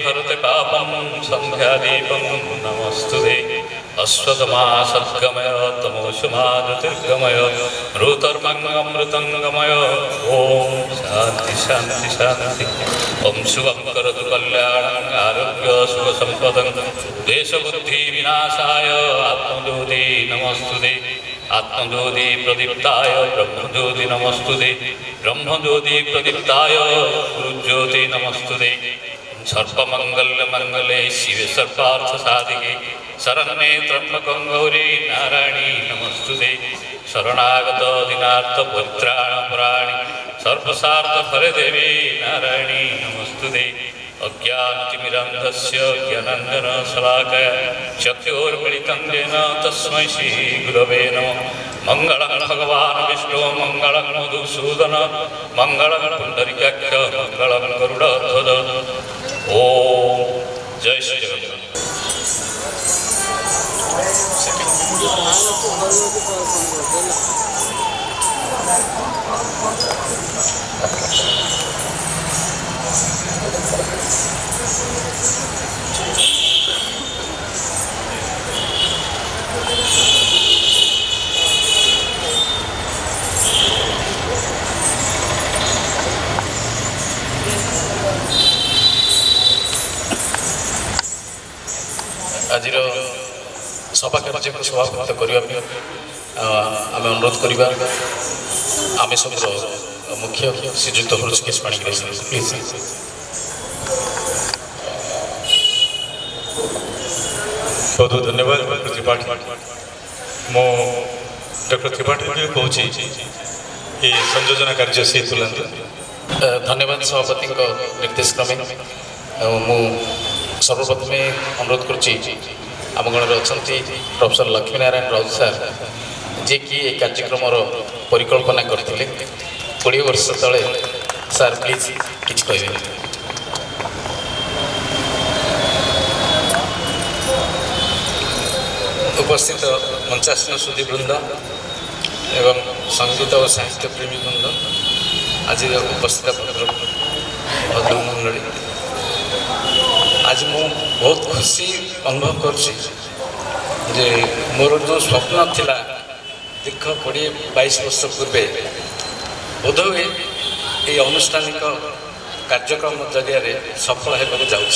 हरते पापं सन्ध्यादीपं नमस्तुते अश्वतमा सद्गमय तमोषमा ज्योतिर्गमय ऋतर्मङ्गमृतङ्गमय ॐ शान्ति शान्ति शान्ति ॐ शुभं करोतु कल्याणं आरोग्य सुखसम्पदं देशबुद्धिविनाशाय आत्मज्योति नमस्तुते आत्मज्योति प्रदीप्ताय ब्रह्मज्योति नमस्तुते ब्रह्मज्योति प्रदीप्ताय गुरुज्योति नमस्तुते सर्वमङ्गलमङ्गले शिवे सर्वार्थसाधिके शरण्ये त्र्यम्बकं गौरी नारायणी नमस्तुते शरणागत दीनार्थ परित्राणपरायणे सर्वसार्थफले देवी नारायणी नमस्तुते अज्ञानतिमिरान्धस्य ज्ञानाञ्जनशलाकया चक्षुर्मिलितं येन तस्मै श्रीगुरवे नमः मङ्गलं भगवान् विष्णु मङ्गलं मधुसूदन मङ्गलं पुण्डरीकाक्ष मङ्गलं गरुडध्वज ओम जय श्री जगन्नाथ। आज सभा कार्य को सभापति करने आम अनुरोध करवा आम सब मुख्य श्रीजुक्त हृषिकेश पाणिग्राही प्लीज। बहुत बहुत धन्यवाद डॉक्टर त्रिपाठी। मो डॉक्टर त्रिपाठी कहूँ ये संयोजना कार्य से तुलंत धन्यवाद सभापति निर्देश क्रमे मु सर्वप्रथम अनुरोध करम गण अच्छा प्रोफेसर लक्ष्मीनारायण राउत सार जे कि ये कार्यक्रम परिकल्पना करते 20 वर्ष तले सार प्लीज किछ कहे। उपस्थित मंचासीन सुधीवृंद एवं संगीत और साहित्य प्रेमी वृंद आज उपस्थित भद्रमंडली आज मु बहुत खुशी अनुभव कर मोर जो स्वप्न थिला दीर्घ 20-22 वर्ष पूर्वे बोध हुए ये अनुष्ठानिक कार्यक्रम जरिया सफल होगा जाऊँ।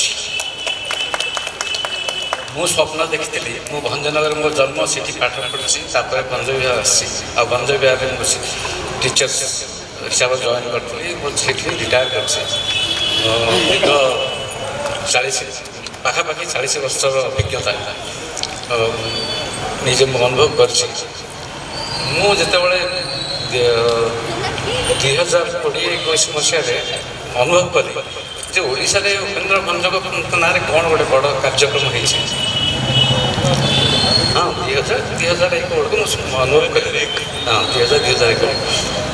मु स्वप्न देखी मु भंजनगर मो जन्म से पाठ पढ़ी भंज विहार आ भंज विहार टीचर्स हिसाब से जॉइन करी रिटायर कर 40 पाखापाखि 40 वर्ष अभिज्ञता निजे मु अनुभव कर2020-21 मसीह अनुभव कली ओडिशा रे उपेन्द्र भंजक ना कौन गोटे बड़ कार्यक्रम हो हाँ 2001 बेलू अनुभव कली हाँ 2001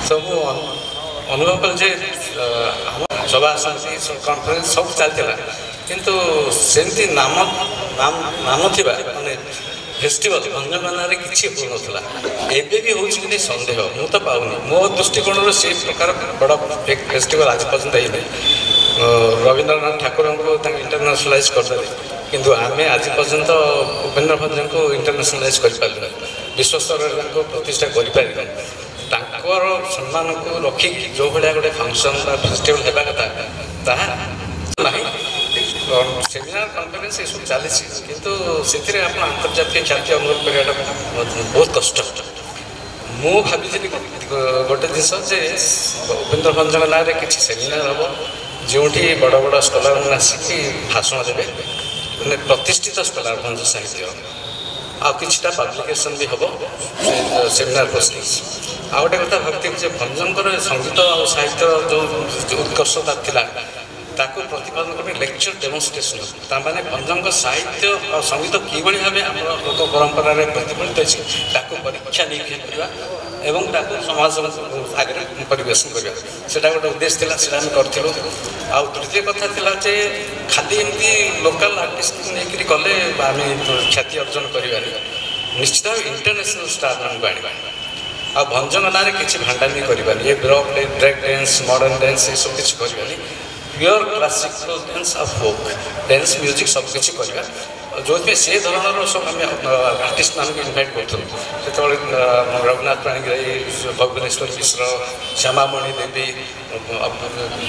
तो मु अनुभव कल सभा समिति कन्फरेन्स सब चलता किंतु सेमती नाम नाम नाम थिबा माने फेस्टिवल भंजगाना किसी हो नाला एबे भी होछि कि संदेह मु तो पाऊनी मो दृष्टिकोण से प्रकार बड़ा फेस्टिवल आज पर्यंत है रवींद्रनाथ ठाकुर को इंटरनेशनलाइज करदे किंतु आम आज पर्यंत उपेन्द्र भंज को इंटरनेशनलाइज कर विश्व स्तर को प्रतिष्ठा कर सम्मान को रखी जो भाया गोटे फंक्शन फेस्टिवल होगा कथा ना सेमिनार कन्फरेन्स ये सब चली किंतु से अंतर्जातीय ख्याति अनुभव कराटा बहुत कष्ट मु भाई गोटे जिस उपेन्द्र भंजक ना कि सेमिनार हम जो बड़ बड़ स्कॉलर मैंने आसिक भाषण देवे मैंने प्रतिष्ठित स्कॉलर भंज साहित्य आ किछटा पब्लिकेशन भी हम सेमिनार प्रोसीडिंग्स आ गोटे कथा भावी भंजकर संगीत और साहित्य जो उत्कर्षता थी ताको प्रतिपादन करने लेक्चर डेमोन्स्ट्रेशन ताने भंजक साहित्य और संगीत किभली भाव आम लोक परंपरा प्रतिफलित अच्छी परीक्षा निरीक्षा करवा एवं समाज आगे परिवेशन करवा से गोटे उद्देश्य था करूँ। आ तृतीय कथा था खाली एमती लोकल आर्टिस्ट नहीं कले आम ख्याति अर्जन कर निश्चित भाव इंटरनेशनल स्टार मान आने आ भंजन ना कि भांडानी करवानी ये ब्रेक डांस मॉडर्न डांस ये सब किसी करवानी प्योर क्लासिकल डांस और फोक डांस म्यूजिक सब किसी करवा जो से धरणर सब आम आर्टिस्ट मान इनभाइट करूँ जो रघुनाथ पाणिग्राही भुवनेश्वर मिश्र श्यामामणि देवी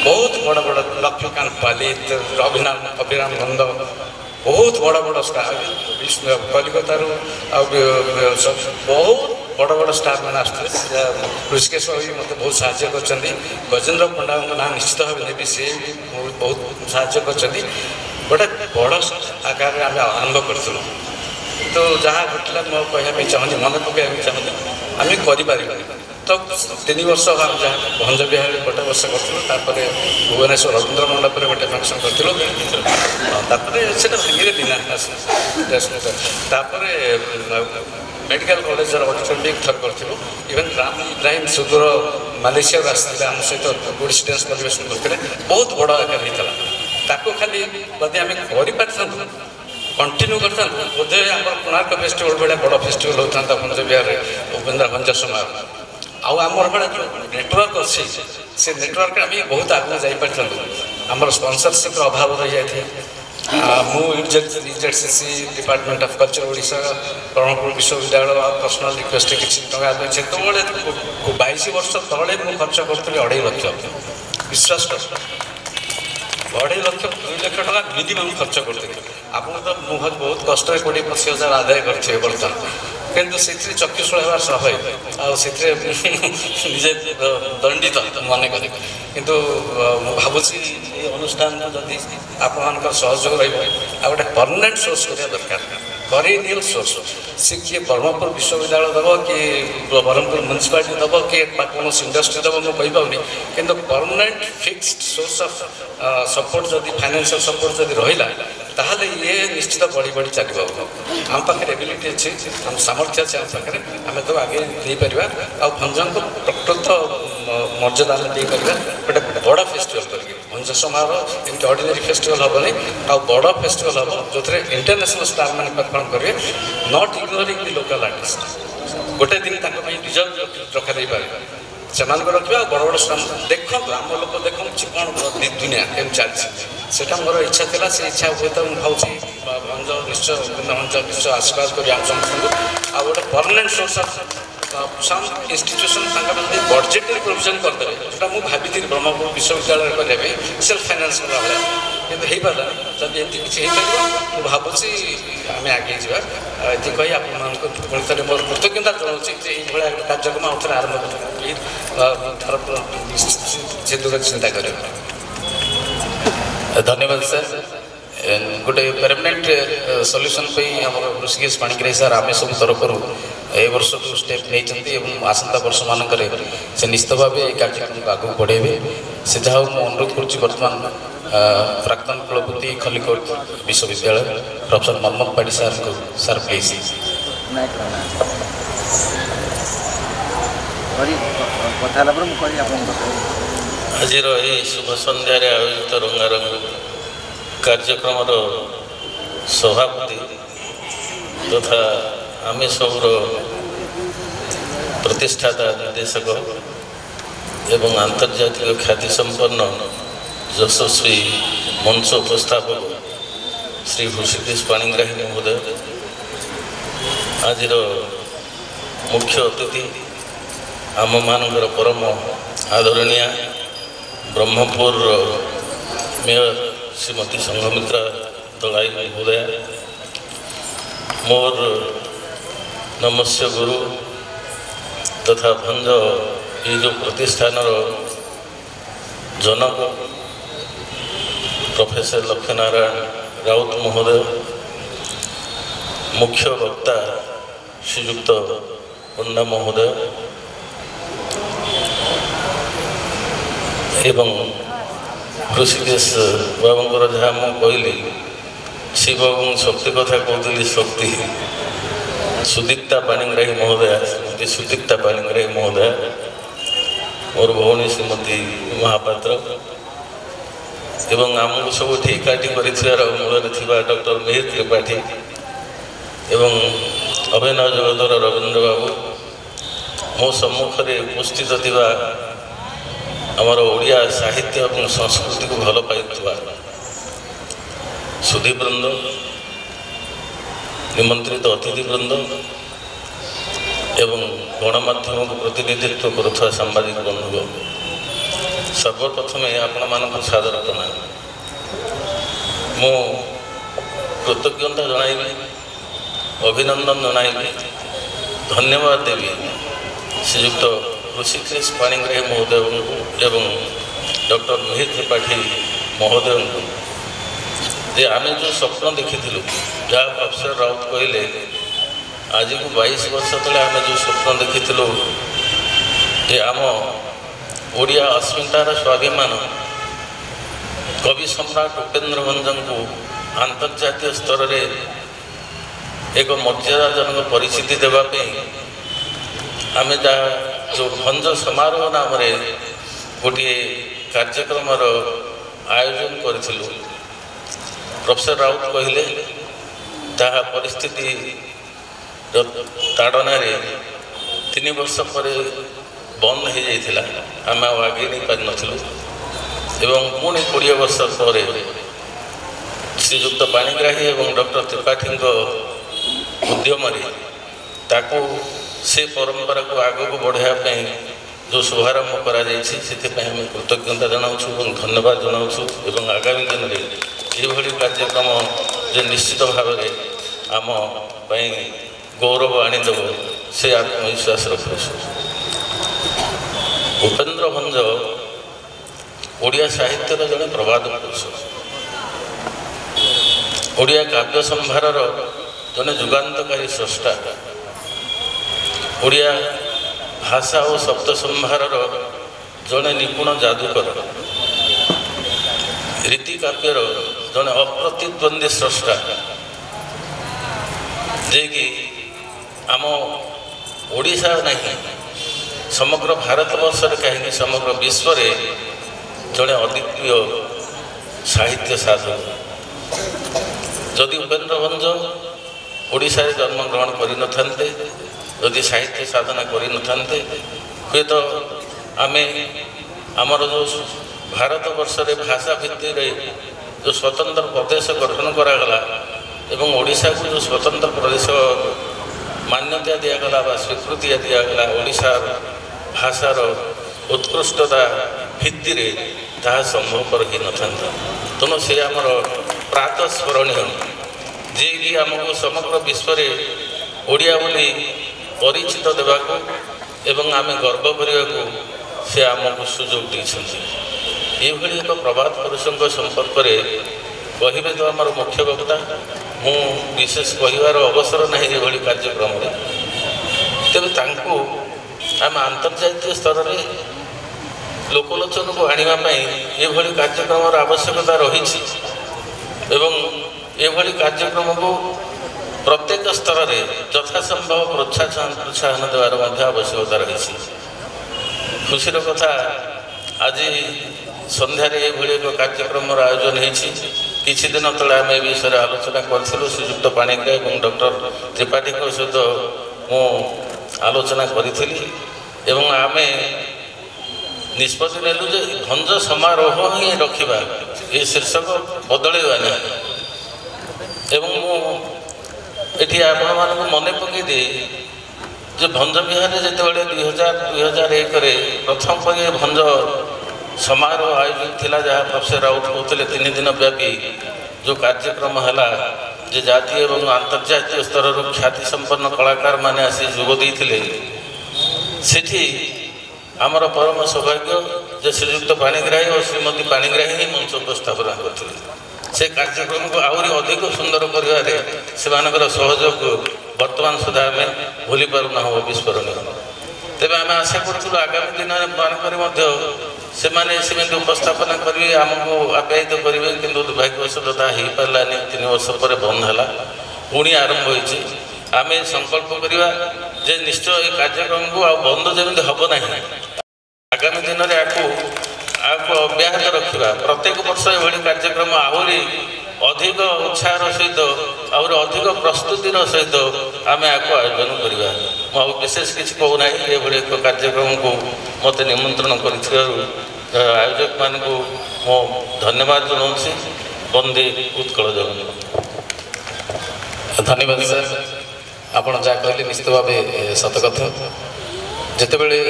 बहुत बड़ा बड़ा लक्ष्मीकांत पालित अभिराम नंद बहुत बड़ा बड़ा स्टार कलिकता बहुत बड़ बड़ स्टार मैंने आसते ऋषिकेश भी मतलब बहुत साहय कर गजेन्द्र पंडा ना निश्चित भाव नेबी सी बहुत साहय कर गोटे बड़ आकार आम आरंभ करूँ तो जहाँ घटला मैं कहना चाहूँगी मन पकड़ा चाहूँगी आम कर तो 3 वर्ष आम जहाँ भंज विहार गोटे वर्ष करूँ भुवनेश्वर रवींद्र मंडप गोटे फंक्शन करूँ से भांगे दिना मेडिकल कॉलेज ऑडिटोरियम भी थर करूँ इवेन राम इब्राहिम सुदूर मालेशिया आसते आम सहित ओडिसी डांस परिवेशन करते बहुत बड़ आकार होता ताको खाली जदि आम कर कंटिन्यू करता बोधे आम कोणार्क फेस्टिवल भाया बड़ फेस्टिवल होता भंज विहार उपेन्द्र भंज समय आमर बड़े नेटवर्क अच्छी से नेटवर्क आम बहुत आगे जापर आम स्पॉन्सरशिप अभाव रही जाए मुझेसी department of culture Odisha Brahmapur विश्वविद्यालय पर्सनल रिक्वेस्ट किसी टका से 22 वर्ष तले मुझे खर्च करी 2.5 लाख विश्वास कर 2.5 लाख 2 लाख टका मिनिमम खर्च करते आप तो मुझे बहुत कष्ट 20-25,000 आदाय करेंगे बर्तमान किंतु से चक्षुषुल होगा सहाय निजे दंडित मन कर किंतु भावुँ अनुष्ठान जदि आप सहयोग रोटे परमानेंट सोर्स करा दरकार पेरिनियल सोर्स सी किए ब्रह्मपुर विश्वविद्यालय दब कि ब्रह्मपुर म्यूनिसिपालिटी दब कि कौन इंडस्ट्री दब मुझे कहीपानी कि permanent fixed source of support जदि फाइनेंशियल सपोर्ट जदि रहा ताहले ये निश्चित बढ़ी बढ़ी चलो आम पाखे एबिलिटी अच्छी आम सामर्थ्य अच्छे आम पाखे आम तो आगे देपर आ भंजन को प्रकृत मर्यादा देपर गोटे बड़ फेस्टिवल करके भंज समारोह एमती ऑर्डिनरी फेस्टिवल हम नहीं आ बड़ फेस्टिवल हम जो इंटरनेशनल स्टार मैंने परफॉर्म करेंगे not ignoring the local artist गोटे दिन रिजर्व रखा पारे से रखा बड़ बड़ स्टार देखो आम लोक देखो कौन दुनिया केम चलती मोर इच्छा था से इच्छा हुए तो मुझे भावी भंज निश्चय भंज निश्चय आशीर्वाद करी आम समस्त आ गए permanent source of some institution budgetary provision करदे जो मुझे भाभी ब्रह्मपुर विश्वविद्यालय करने सेल्फ फाइनान्स कला भाया कितु हो पारा जब एमती किसी हो भावी आम आगे जावा ये कही आप मोर कृतज्ञता जनाऊँ ये कार्यक्रम आउ थे आरंभ कर चिंता कर धन्यवाद सर गोटे परमानेंट सॉल्यूशन आम ऋषिकेश पाणिग्राही सर आम सब तरफ ए वर्ष जो स्टेप नहीं आसंता वर्ष मानक से निश्चित भाव कार्यक्रम को आगे बढ़े से जहाँ मुझे अनुरोध करुँच बर्तमान प्राक्तन कुलपति खलिकोट विश्वविद्यालय प्रोफेसर मोहम्मद पाड़ी सर को सर प्लीज आज शुभ सन्धार आयोजित रंगारंग कार्यक्रम सभापति तथा आम सब प्रतिष्ठाता निर्देशक एवं आंतर्जातिक ख्याति संपन्न यशस्वी मंच उपस्थापक श्री ऋषिकेश पाणिग्राही महोदय आज मुख्य अतिथि आम मानकर परम आदरणीय ब्रह्मपुर मेयर श्रीमती संघमित्रा दलाई महोदया मोर नमस्य गुरु तथा भंज ये जो प्रतिष्ठान जनक प्रोफेसर लक्ष्मीनारायण राउत महोदय मुख्य वक्ता श्रीयुक्त पंडा महोदय एवं ऋषिकेश बाबूर जहाँ मुझे कहली शिव और शक्ति कथा कहती शक्ति सुदीप्ता पाणिग्राही महोदया श्रीमती सुदीप्ता पाणिग्राही महोदया मोर भौणी श्रीमती महापात्र एवं आमको सब ठेकाठी कर मूल डॉक्टर मिहिर त्रिपाठी एवं अभिनय जगतर रवींद्र बाबू मो सम्मुखें उपस्थित ଆମର ଓଡ଼ିଆ ସାହିତ୍ୟ ଏବଂ ସଂସ୍କୃତିକୁ ଭଲ ପାଇଥିବା ସୁଧୀବୃନ୍ଦ, ନିମନ୍ତ୍ରିତ ଅତିଥିବୃନ୍ଦ ଏବଂ ଗଣମାଧ୍ୟମକୁ ପ୍ରତିନିଧିତ୍ୱ କରୁଥିବା ସାମ୍ବାଦିକ ବନ୍ଧୁଗଣ, ସର୍ବପ୍ରଥମେ ଆପଣମାନଙ୍କୁ ସାଦର ପ୍ରଣାମ। ମୁଁ କୃତଜ୍ଞତା ଜଣାଇବି, ଅଭିନନ୍ଦନ ଜଣାଇବି, ଧନ୍ୟବାଦ ଦେବି ଶ୍ରୀଯୁକ୍ତ ଋଷିକେଶ ପାଣିଗ୍ରାହୀ ମହୋଦୟଙ୍କୁ ଏବଂ ଡକ୍ଟର ମିହିର ତ୍ରିପାଠୀ ମହୋଦୟଙ୍କୁ ଯେ ଆମେ ଯେଉଁ ସ୍ୱପ୍ନ ଦେଖିଥିଲୁ, ଯାହା ପ୍ରଫେସର ରାଉତ କହିଲେ ଆଜିକୁ 22 ବର୍ଷ ତଳେ ଆମେ ଯେଉଁ ସ୍ୱପ୍ନ ଦେଖିଥିଲୁ ଯେ ଆମ ଓଡ଼ିଆ ଅସ୍ମିତାର ସ୍ୱାଭିମାନ କବି ସମ୍ରାଟ ଉପେନ୍ଦ୍ର ଭଞ୍ଜଙ୍କୁ ଆନ୍ତର୍ଜାତୀୟ ସ୍ତରରେ ଏକ ମର୍ଯ୍ୟାଦାଜନକ ପରିଚିତି ଦେବା ପାଇଁ ଆମେ ଯାହା ଯେଉଁ ଭଞ୍ଜ ସମାରୋହ ନାମରେ ଗୋଟିଏ କାର୍ଯ୍ୟକ୍ରମର ଆୟୋଜନ କରିଥିଲୁ, ପ୍ରଫେସର ରାଉତ କହିଲେ ତାହା ପରିସ୍ଥିତିର ତାଡ଼ନାରେ 3 ବର୍ଷ ପରେ ବନ୍ଦ ହୋଇଯାଇଥିଲା। ଆମେ ଆଉ ଆଗେଇ ନେଇପାରିନଥିଲୁ ଏବଂ ପୁଣି 20 ବର୍ଷ ପରେ ଶ୍ରୀଯୁକ୍ତ ପାଣିଗ୍ରାହୀ ଏବଂ ଡକ୍ଟର ତ୍ରିପାଠୀଙ୍କ ଉଦ୍ୟମରେ ତାକୁ ସେ ପରମ୍ପରାକୁ ଆଗକୁ ବଢ଼ାଇବା ପାଇଁ ଯେଉଁ ଶୁଭାରମ୍ଭ କରାଯାଇଛି, ସେଥିପାଇଁ ଆମେ କୃତଜ୍ଞତା ଜଣାଉଛୁ ଏବଂ ଧନ୍ୟବାଦ ଜଣାଉଛୁ ଏବଂ ଆଗାମୀ ଦିନରେ ଏଭଳି କାର୍ଯ୍ୟକ୍ରମ ଯେ ନିଶ୍ଚିତ ଭାବରେ ଆମ ପାଇଁ ଗୌରବ ଆଣିଦେବ ସେ ଆତ୍ମବିଶ୍ୱାସ ରଖୁଛୁ। ଉପେନ୍ଦ୍ର ଭଞ୍ଜ ଓଡ଼ିଆ ସାହିତ୍ୟର ଜଣେ ପ୍ରବାଦ ପୁରୁଷ, ଓଡ଼ିଆ କାବ୍ୟ ସମ୍ଭାରର ଜଣେ ଯୁଗାନ୍ତକାରୀ ସ୍ରଷ୍ଟା, ଓଡ଼ିଆ ଭାଷା ଓ ଶବ୍ଦ ସମ୍ଭାରର ଜଣେ ନିପୁଣ ଯାଦୁକର, ରୀତି କାବ୍ୟର ଜଣେ ଅପ୍ରତିଦ୍ୱନ୍ଦ୍ୱୀ ସ୍ରଷ୍ଟା, ଯିଏକି ଆମ ଓଡ଼ିଶା ନାହିଁ ସମଗ୍ର ଭାରତବର୍ଷରେ କାହିଁକି ସମଗ୍ର ବିଶ୍ୱରେ ଜଣେ ଅଦ୍ୱିତୀୟ ସାହିତ୍ୟ ସାଧକ। ଯଦି ଉପେନ୍ଦ୍ର ଭଞ୍ଜ ଓଡ଼ିଶାରେ ଜନ୍ମଗ୍ରହଣ କରିନଥାନ୍ତେ, ଯଦି ସାହିତ୍ୟ ସାଧନା କରିନଥାନ୍ତେ, ହୁଏତ ଆମେ ଆମର ଯେଉଁ ଭାରତବର୍ଷରେ ଭାଷା ଭିତ୍ତିରେ ଯେଉଁ ସ୍ୱତନ୍ତ୍ର ପ୍ରଦେଶ ଗଠନ କରାଗଲା ଏବଂ ଓଡ଼ିଶାକୁ ଯେଉଁ ସ୍ୱତନ୍ତ୍ର ପ୍ରଦେଶ ମାନ୍ୟତା ଦିଆଗଲା ବା ସ୍ୱୀକୃତି ଦିଆଗଲା ଓଡ଼ିଶାର ଭାଷାର ଉତ୍କୃଷ୍ଟତା ଭିତ୍ତିରେ, ତାହା ସମ୍ଭବପର ହୋଇନଥାନ୍ତା। ତେଣୁ ସେ ଆମର ପ୍ରାତଃ ସ୍ମରଣୀୟ, ଯିଏକି ଆମକୁ ସମଗ୍ର ବିଶ୍ୱରେ ଓଡ଼ିଆ ବୋଲି ପରିଚିତ ଦେବାକୁ ଏବଂ ଆମେ ଗର୍ବ କରିବାକୁ ସେ ଆମକୁ ସୁଯୋଗ ଦେଇଛନ୍ତି। ଏଭଳି ଏକ ପ୍ରବାଦ ପୁରୁଷଙ୍କ ସମ୍ପର୍କରେ କହିବେ ତ ଆମର ମୁଖ୍ୟ ବକ୍ତା, ମୁଁ ବିଶେଷ କହିବାର ଅବସର ନାହିଁ ଏଭଳି କାର୍ଯ୍ୟକ୍ରମରେ। ତେବେ ତାଙ୍କୁ ଆମେ ଆନ୍ତର୍ଜାତୀୟ ସ୍ତରରେ ଲୋକଲୋଚନକୁ ଆଣିବା ପାଇଁ ଏଭଳି କାର୍ଯ୍ୟକ୍ରମର ଆବଶ୍ୟକତା ରହିଛି ଏବଂ ଏଭଳି କାର୍ଯ୍ୟକ୍ରମକୁ ପ୍ରତ୍ୟେକ ସ୍ତରରେ ଯଥାସମ୍ଭବ ପ୍ରୋତ୍ସାହନ ଦେବାର ମଧ୍ୟ ଆବଶ୍ୟକତା ରହିଛି। ଖୁସିର କଥା, ଆଜି ସନ୍ଧ୍ୟାରେ ଏଭଳି ଏକ କାର୍ଯ୍ୟକ୍ରମର ଆୟୋଜନ ହୋଇଛି। କିଛି ଦିନ ତଳେ ଆମେ ଏ ବିଷୟରେ ଆଲୋଚନା କରିଥିଲୁ। ଶ୍ରୀଯୁକ୍ତ ପାଣିଗ୍ରାହୀ ଏବଂ ଡକ୍ଟର ତ୍ରିପାଠୀଙ୍କ ସହିତ ମୁଁ ଆଲୋଚନା କରିଥିଲି ଏବଂ ଆମେ ନିଷ୍ପତ୍ତି ନେଲୁ ଯେ ଭଞ୍ଜ ସମାରୋହ ହିଁ ରଖିବା, ଏ ଶୀର୍ଷକ ବଦଳାଇବା ନାହିଁ। ଏବଂ ମୁଁ ଏଠି ଆପଣମାନଙ୍କୁ ମନେ ପକାଇ ଦିଏ ଯେ ଭଞ୍ଜ ବିହାରରେ ଯେତେବେଳେ 2001ରେ ପ୍ରଥମ କରି ଭଞ୍ଜ ସମାରୋହ ଆୟୋଜନ ଥିଲା, ଯାହା ପ୍ରଫେସର ରାଉତ କହୁଥିଲେ 3 ଦିନ ବ୍ୟାପୀ ଯେଉଁ କାର୍ଯ୍ୟକ୍ରମ ହେଲା, ଯେ ଜାତୀୟ ଏବଂ ଆନ୍ତର୍ଜାତୀୟ ସ୍ତରରୁ ଖ୍ୟାତି ସମ୍ପନ୍ନ କଳାକାରମାନେ ଆସି ଯୋଗ ଦେଇଥିଲେ, ସେଠି ଆମର ପରମ ସୌଭାଗ୍ୟ ଯେ ଶ୍ରୀଯୁକ୍ତ ପାଣିଗ୍ରାହୀ ଓ ଶ୍ରୀମତୀ ପାଣିଗ୍ରାହୀ ହିଁ ମଞ୍ଚ ଉପସ୍ଥାପନା କରିଥିଲେ। ସେ କାର୍ଯ୍ୟକ୍ରମକୁ ଆହୁରି ଅଧିକ ସୁନ୍ଦର କରିବାରେ ସେମାନଙ୍କର ସହଯୋଗ ବର୍ତ୍ତମାନ ସୁଦ୍ଧା ଆମେ ଭୁଲି ପାରୁନାହୁଁ, ଅବିସ୍ମରଣୀୟ। ତେବେ ଆମେ ଆଶା କରୁଥିଲୁ ଆଗାମୀ ଦିନମାନଙ୍କରେ ମଧ୍ୟ ସେମାନେ ସେମିତି ଉପସ୍ଥାପନା କରିବେ, ଆମକୁ ଆପ୍ୟାୟିତ କରିବେ, କିନ୍ତୁ ଦୁର୍ଭାଗ୍ୟବଶତଃ ତାହା ହୋଇପାରିଲାନି। 3 ବର୍ଷ ପରେ ବନ୍ଦ ହେଲା, ପୁଣି ଆରମ୍ଭ ହୋଇଛି। ଆମେ ସଂକଳ୍ପ କରିବା ଯେ ନିଶ୍ଚୟ ଏ କାର୍ଯ୍ୟକ୍ରମକୁ ଆଉ ବନ୍ଦ ଯେମିତି ହେବ ନାହିଁ, ଆଗାମୀ ଦିନରେ ଆକୁ ଅବ୍ୟାହତ ରଖିବା। ପ୍ରତ୍ୟେକ ବର୍ଷ ଏଭଳି କାର୍ଯ୍ୟକ୍ରମ ଆହୁରି ଅଧିକ ଉତ୍ସାହର ସହିତ, ଆହୁରି ଅଧିକ ପ୍ରସ୍ତୁତିର ସହିତ ଆମେ ଆକୁ ଆୟୋଜନ କରିବା। ମୁଁ ଆଉ ବିଶେଷ କିଛି କହୁନାହିଁ। ଏଭଳି ଏକ କାର୍ଯ୍ୟକ୍ରମକୁ ମୋତେ ନିମନ୍ତ୍ରଣ କରିଥିବାରୁ आयोजक मानक मो धन्यवाद जनाऊँगी। वंदे उत्कल जगन्नाथ। धन्यवाद सर आपण जहाँ कहले निश्चित भाव सत कथा जितेबले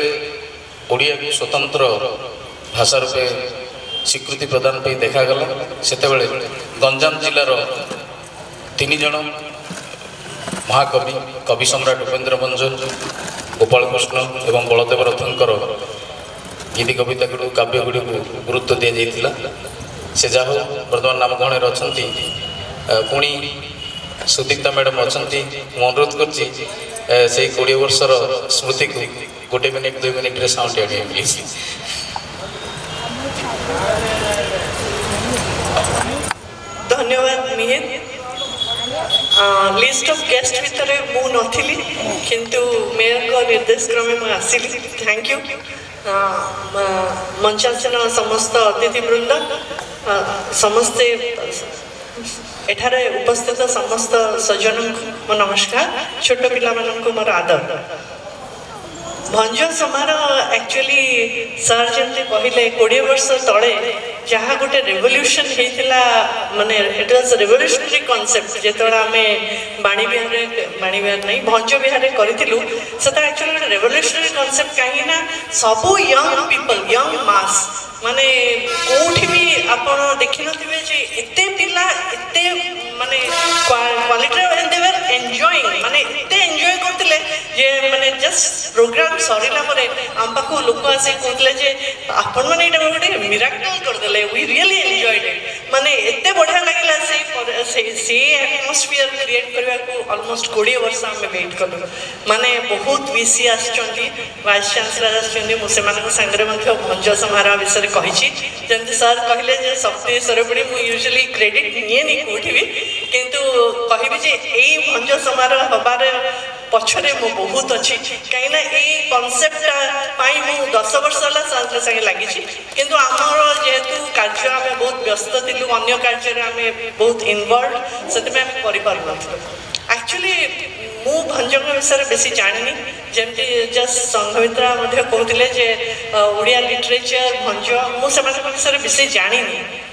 ओडिया को स्वतंत्र भाषा रूपे स्वीकृति प्रदान पे देखागला सेतेबले गंजाम जिलार 3 जन महाकवि कवि सम्राट उपेन्द्र भंजन गोपाल कृष्ण एवं बलदेव रथंकर गीति कविता गुड़ काव्य गुड़ी को गुरुत्व दि जाइथिला से जाहो वर्तमान नाम गणर अच्छा पुणी सुदीप्ता मैडम अच्छा अनुरोध कर 20 वर्षर स्मृति को 1 मिनिट 2 मिनिट साउंड आगे प्लीज। धन्यवाद मिहिर। लिस्ट ऑफ गेस्ट भितर मु नथिली किंतु मेयर को निर्देश क्रमे मु आसिली। थैंक यू मंचासन समस्त अतिथि वृंद समस्ते एठारे उपस्थित समस्त सज्जन को नमस्कार। छोट पिला मानक मोर आदर। भंज समारोह एक्चुअली सर जमी कहले 20 वर्ष तले जहाँ गोटे रेवोल्यूशन होता माने इट वाज रेवोल्यूशनरी कॉन्सेप्ट जो आम बाणी विहार नहीं भंज विहार करूँ से एक्चुअली गोटे रेवोल्यूशनरी कॉन्सेप्ट कहीं सबू यंग पीपल यंग मास माने कोठी भी आपण देखि नथिबे जे एते पिला एते माने quality and they were enjoying माने एते एन्जॉय करथिले जे माने जस्ट प्रोग्राम सरीला परे हम पाखु लोक आसे कहतले जे आपण माने एटा गोटे मिराकल कर देले वी रियली एन्जॉयड इट माने एते बढ़िया लागिला से एटमॉस्फियर क्रिएट करबा को ऑलमोस्ट 20 वर्ष हम वेट करलो माने बहुत विसी आछंती वाइस चांसलर आछंती मुसे मानक संगरे मध्ये भंज समारोह विषय कही जमी सर कहले शक्ति सरपणी मुझे यूजुअली क्रेडिट निए नहीं कौटी भी किंतु कहबी जे यही भंज समारोह हबार पछरे मु बहुत अच्छी कहीं कनसेप्ट 10 वर्ष है सर संगे लगी किंतु आमर जेहेतु कार्य आम बहुत व्यस्त थिलु अन्य कार्य आम बहुत इनवल्व से एक्चुअली मु भंजक विषय बेसी जानी जमती जस्ट संघमित्रा कहते ओडिया लिटरेचर भंज मुझे विषय बेसी जानी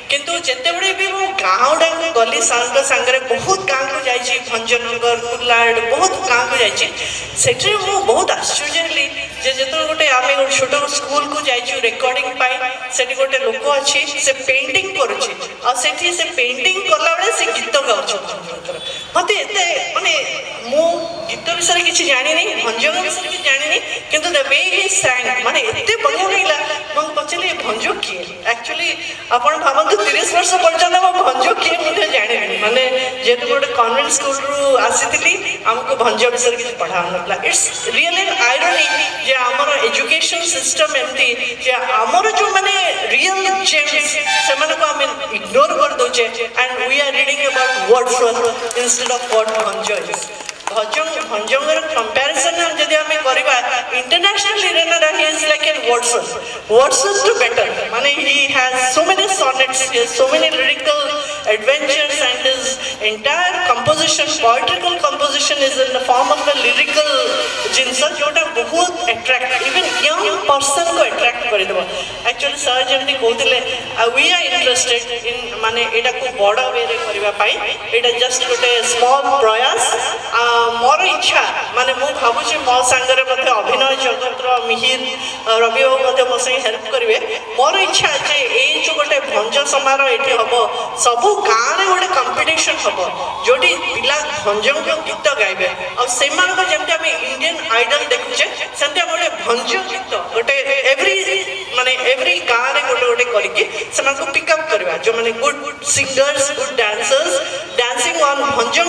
किंतु जिते बड़े भी मु गाँव गुड़ा को गली साल सांगे बहुत गाँव को जाइए भंजनगर कुलाड बहुत गाँव को जाइए बहुत आश्चर्य हली जो गोटे आम छोट स्कूल को जाइए रेकर्डिंग से गोटे लोक अच्छी से पेंटिंग करुच्ची से पेंटिंग कला बेले से गीत गाँच मत माने मु गीत विषय किसी जानी नहीं भंजक विषय किसी जानी नहीं किंतु द वे ही सैंग माने एते बढ़िया लगिला मैं पचारे भंजक किए एक्चुअली आपण भावतु 30 वर्ष पर्यटन मो भंजक किए मुझे जानी माने जेहेतु गोटे कन्वेंट स्कूल रु आसीथिली हमको भंज विषय किसी पढ़ा नथला इट्स रियली आयरनी जे हमर एजुकेशन सिस्टम एमती जे हमर जो माने रियल जेम्स से माने को हम इग्नोर कर दोचे and we are reading about Wordsworth instead of what Bhanja is भंजंगर कंपैरिजन जदि आम करबा international arena he is like an Wordsworth to better माने he has so many sonnets he has so many lyrical adventures and his entire composition poetical composition is in the form of a lyrical genius जोटा बहुत attract even young person को attract कर देबो actually sir जमती कहते we are interested in माने एटा को बड़ वे रे करबा पाई एटा जस्ट गोटे स्मॉल प्रयास मोर इच्छा माने मु भावुची मो सांगरे मते अभिनय जगतर मिहिर रवि बाबू मते मो संगे हेल्प करिवे मोर इच्छा जे ए जो गोटे भंज समारोह एठी हबो सबु गाँ रे गोटे कंपटीशन हबो जोटी पिला भंजक गीत गाइबे और सेमान को जेमते हम इंडियन आइडल देखुचे सेमते गोटे भंज गीत गोटे एवरी गाँ रे गोटे गोटे करके सेमान को पिकअप करबा जो माने good singers good dancers dancing on भंजक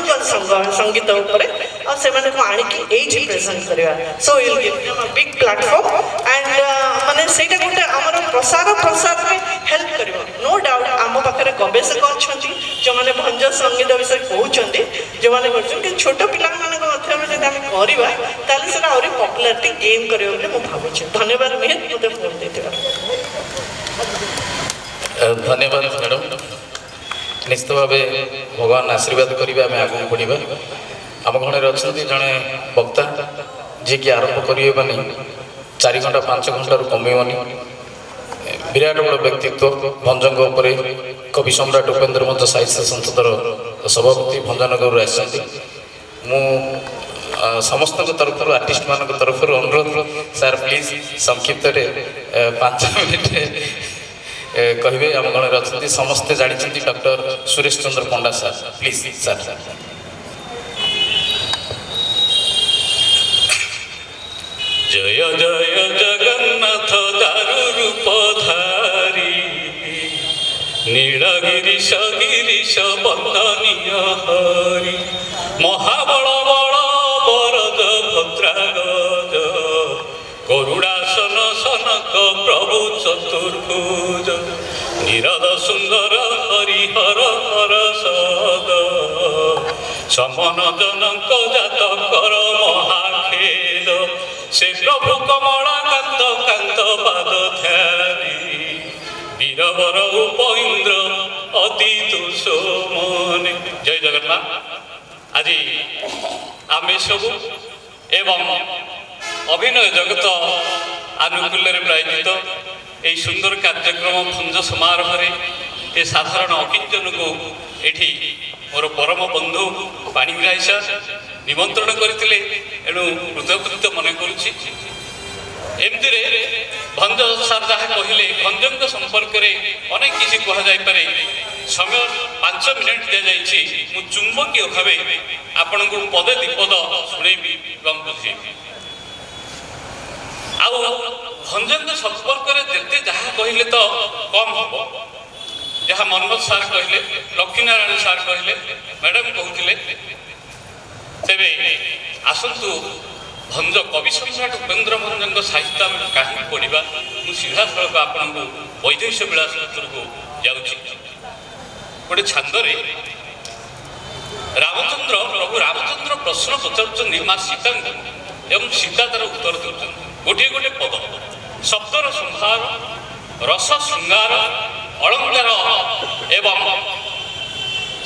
संगीत ऊपर और से माने को आनी की एज प्रेजेंट करबा so will give them a big platform and माने सेटा गोटे हमर प्रसार में हेल्प करबो नो डाउट आम पाखरे गवेषक अछंती जो माने भंज संगीत विषय कहउचंती जो माने करछन कि छोट पिला माने को मध्य में जदि हम करबा ताले सेटा और पॉपुलैरिटी गेन करबो बोले मु भाबुछि धन्यवाद मिहिर मते फोन देतिबा धन्यवाद मैडम निश्चित भाव भगवान आशीर्वाद करेंगे आम आगे बढ़ा आम घर अच्छा जड़े वक्ता जी कि आरंभ करेंगे मानी 4 घंटा 5 घंटा कमेबनी ବିରାଟ ବଡ଼ ବ୍ୟକ୍ତିତ୍ୱ ଭଞ୍ଜଙ୍କ ଉପରେ କବି ସମ୍ରାଟ ଉପେନ୍ଦ୍ର ଭଞ୍ଜ ସାହିତ୍ୟ ସଂସଦର ସଭାପତି ଭଞ୍ଜନଗରରୁ ଆସିଛନ୍ତି। ମୁଁ ସମସ୍ତଙ୍କ ତରଫରୁ ଆର୍ଟିଷ୍ଟମାନଙ୍କ ତରଫରୁ ଅନୁରୋଧ ସାର୍ ପ୍ଲିଜ୍ ସଂକ୍ଷିପ୍ତରେ 5 ମିନିଟ୍ କହିବେ। ଆମ ଗଣରେ ଅଛନ୍ତି ସମସ୍ତେ ଜାଣିଛନ୍ତି doctor Suresh Chandra Panda sir, please sir. ଜୟ ଜୟ ଜଗନ୍ନାଥ ଦାରୁ ରୂପଧାରୀ ନୀଳଗିରିଶ ଗିରିଶ ବନ୍ଦନୀୟ ହରି ମହାବଳ ବଳ ବରଦ ଭଦ୍ରାଗଜ ଗରୁଡ଼ାସନ ସନକ ପ୍ରଭୁ ଚତୁର୍ଭୁଜ ନିରଦ ସୁନ୍ଦର ହରିହର ହର ସଦ ସମନ ଜନଙ୍କ ଜାତ କର ମହାଖେଦ ସେ ପ୍ରଭୁ କମଳାକାନ୍ତ କାନ୍ତ ପାଦ ଧ୍ୟାନୀ ବୀରବର ଉପଇନ୍ଦ୍ର ଅଦିତୁ ସୋମନେ। ଜୟ ଜଗନ୍ନାଥ। ଆଜି ଆମେ ସବୁ ଏବଂ ଅଭିନୟ ଜଗତ ଆନୁକୂଲ୍ୟରେ ପ୍ରାୟୋଜିତ ଏହି ସୁନ୍ଦର କାର୍ଯ୍ୟକ୍ରମ ଭଞ୍ଜ ସମାରୋହରେ ଏ ସାଧାରଣ ଅକିଞ୍ଚନକୁ ଏଠି ମୋର ପରମ ବନ୍ଧୁ ପାଣିଗ୍ରାହୀ ସାର୍ ନିମନ୍ତ୍ରଣ କରିଥିଲେ, ଏଣୁ କୃତକୃତ ମନେ କରୁଛି। ଏମିତିରେ ଭଞ୍ଜ ସାର୍ ଯାହା କହିଲେ ଭଞ୍ଜଙ୍କ ସମ୍ପର୍କରେ ଅନେକ କିଛି କୁହାଯାଇପାରେ। ସମୟ 5 ମିନିଟ୍ ଦିଆଯାଇଛି। ମୁଁ ଚୁମ୍ବକୀୟ ଭାବେ ଆପଣଙ୍କୁ ପଦେ ଦିପଦ ଶୁଣେଇବି ଏବଂ ବୁଝେଇବି। ଆଉ ଭଞ୍ଜଙ୍କ ସମ୍ପର୍କରେ ଯେତେ ଯାହା କହିଲେ ତ କମ୍ ହବ। ଯାହା ମନୋଜ ସାର୍ କହିଲେ, ଲକ୍ଷ୍ମୀନାରାୟଣ ସାର୍ କହିଲେ, ମ୍ୟାଡ଼ାମ୍ କହୁଥିଲେ, ତେବେ ଆସନ୍ତୁ ଭଞ୍ଜ କବି ସମ୍ରାଟ ଉପେନ୍ଦ୍ର ଭଞ୍ଜଙ୍କ ସାହିତ୍ୟ ଆମେ କାହିଁକି ପଢ଼ିବା। ମୁଁ ସିଧାସଳଖ ଆପଣଙ୍କୁ ବୈଦେହୀଶ ବିଳାସ ଭିତରକୁ ଯାଉଛି। ଗୋଟେ ଛାନ୍ଦରେ ରାମଚନ୍ଦ୍ର ପ୍ରଭୁ ରାମଚନ୍ଦ୍ର ପ୍ରଶ୍ନ ପଚାରୁଛନ୍ତି ମା ସୀତାଙ୍କୁ ଏବଂ ସୀତା ତାର ଉତ୍ତର ଦେଉଛନ୍ତି। ଗୋଟିଏ ଗୋଟିଏ ପଦ ଶବ୍ଦର ସମ୍ଭାର, ରସ ଶୃଙ୍ଗାର, ଅଳଙ୍କାର ଏବଂ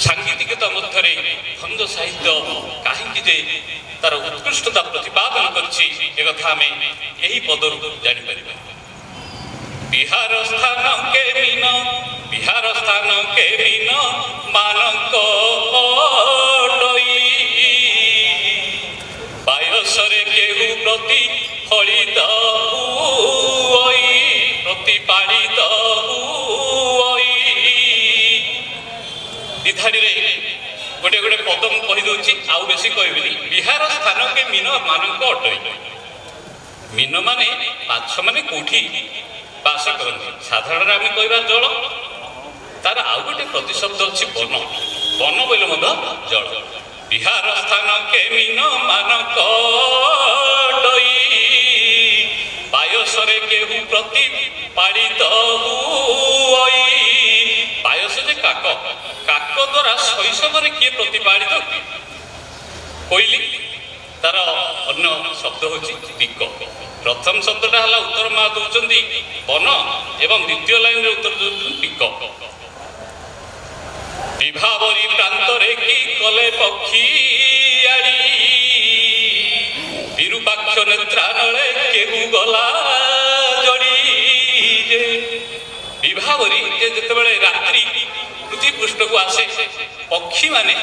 ସାଙ୍ଗୀତିକତା ମଧ୍ୟରେ ଭଞ୍ଜ ସାହିତ୍ୟ କାହିଁକି ଯେ ତାର ଉତ୍କୃଷ୍ଟତା ପ୍ରତିପାଦନ କରିଛି ଏକଥା ଆମେ ଏହି ପଦରୁ ଜାଣିପାରିବା। ବିହାର ସ୍ଥାନ କେମିନ ବିହାର ସ୍ଥାନ କେମିନ ମାନଙ୍କ ବାୟସରେ କେହୁ ପ୍ରତି ଫଳିତ ପ୍ରତିପାଳିତ ଧାଡ଼ିରେ ଗୋଟେ ଗୋଟେ ପଦ ମୁଁ କହିଦେଉଛି, ଆଉ ବେଶୀ କହିବିନି। ବିହାର ସ୍ଥାନ କେ ମୀନ ମାନଙ୍କ ଅଟଇ। ମୀନ ମାନେ ମାଛ ମାନେ କୋଉଠି ବାସ କରନ୍ତି। ସାଧାରଣରେ ଆମେ କହିବା ଜଳ, ତାର ଆଉ ଗୋଟେ ପ୍ରତିଶବ୍ଦ ଅଛି ବନ। ବନ ବୋଇଲେ ମଧ୍ୟ ଜଳ। ବିହାର ସ୍ଥାନ କେ ମୀନ ମାନଙ୍କ ଅଟଇ ପାୟସରେ କେହୁ ପ୍ରତି ପାଳିତ ହୁଇ। ପାୟସ ଯେ କାକ, କାକ ଦ୍ୱାରା ଶୈଶବରେ କିଏ ପ୍ରତିପାଳିତ? କୋଇଲି। ତାର ଅନ୍ୟ ଶବ୍ଦ ହେଉଛି ପିକ। ପ୍ରଥମ ଶବ୍ଦଟା ହେଲା ଉତ୍ତର ମା ଦଉଛନ୍ତି ବନ ଏବଂ ଦ୍ୱିତୀୟ ଲାଇନରେ ଉତ୍ତର ଦଉଛନ୍ତି ପିକ। ବିଭାବରୀ ପ୍ରାନ୍ତରେ କି କଲେ ପକ୍ଷୀ ଆଡ଼ି ବିରୂପାକ୍ଷ ନେତ୍ରାନଳେ କେହୁ ଗଲା ଜଡ଼ି। ବିଭାବରୀ ଯେତେବେଳେ ରାତ୍ରି ପୃଥିବୀ ପୃଷ୍ଠକୁ ଆସେ ପକ୍ଷୀମାନେ